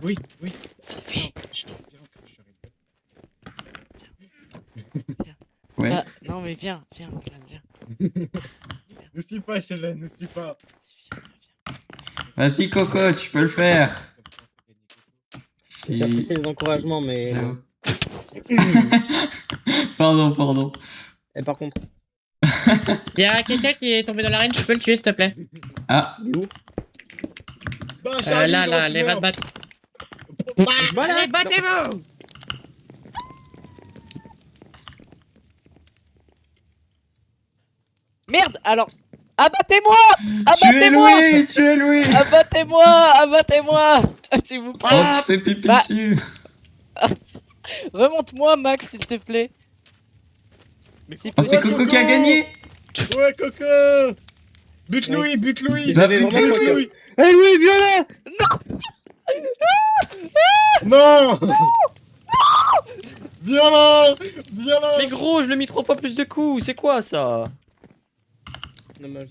Oui. Ouais. Ah, non mais viens, viens. Ne suis pas, Sheldon, ne suis pas. Vas-y Coco, tu peux le faire. J'ai apprécié les encouragements, mais. J'avoue. Pardon. Et par contre, Il y a quelqu'un qui est tombé dans l'arène, tu peux le tuer, s'il te plaît. Ah, il est où? Bah, Charlie, Là, grosse les merde. rats Bah, Voilà! Allez, battez-vous! Merde, alors. Abattez-moi! Tu es Abattez-moi! loué, tu es loué. Abattez-moi! Abattez-moi! S'il vous plaît! Oh, tu fais pipi Bah. dessus. Remonte-moi, Max, s'il te plaît. S'il Oh, te c'est plaît. Coco qui a gagné. Ouais, Coco! Bute Louis, bute Louis! Va J'avais buter vraiment Louis. Louis! Eh oui, viens là. Non! Viens là! Viens là! Mais gros, je lui ai mis 3 fois plus de coups, c'est quoi ça? Dommage.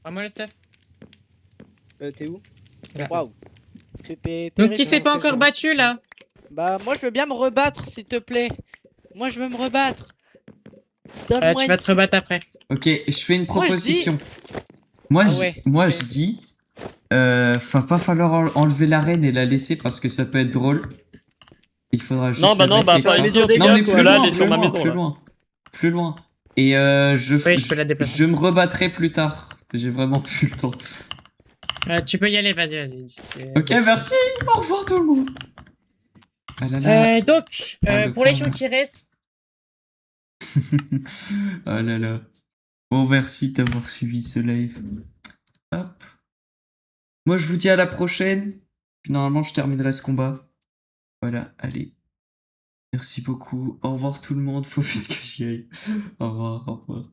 Ah, moi le stuff. T'es où? Waouh. C'était Donc qui terrible, s'est hein, pas ce encore jeu. battu là? Bah, moi, je veux bien me rebattre, s'il te plaît. Moi, je veux me rebattre. Tu Donne-moi vas une te rebattre après. Ok, je fais une Moi, je dis- proposition. Moi, Ah je, ouais, moi, ok. je dis, va pas falloir enlever l'arène et la laisser parce que ça peut être drôle. Il faudra juste. Non, bah la non, mettre bah quelque pas part. ici au Non, Non, dégâts, mais quoi. plus Là, loin, elle est sur ma maison. plus là. loin, plus loin. Et Oui, je peux la déplacer. je me rebattrai plus tard. J'ai vraiment plus le temps. Tu peux y aller, vas-y. Ok, merci. Au revoir tout le monde. Ah là là. Donc, Ah, le pour les pauvre. shows qui restent, Ah là là. Bon, merci d'avoir suivi ce live. Hop. Moi, je vous dis à la prochaine. Puis normalement, je terminerai ce combat. Voilà, allez. Merci beaucoup. Au revoir tout le monde. Faut vite que j'y aille. Au revoir, au revoir.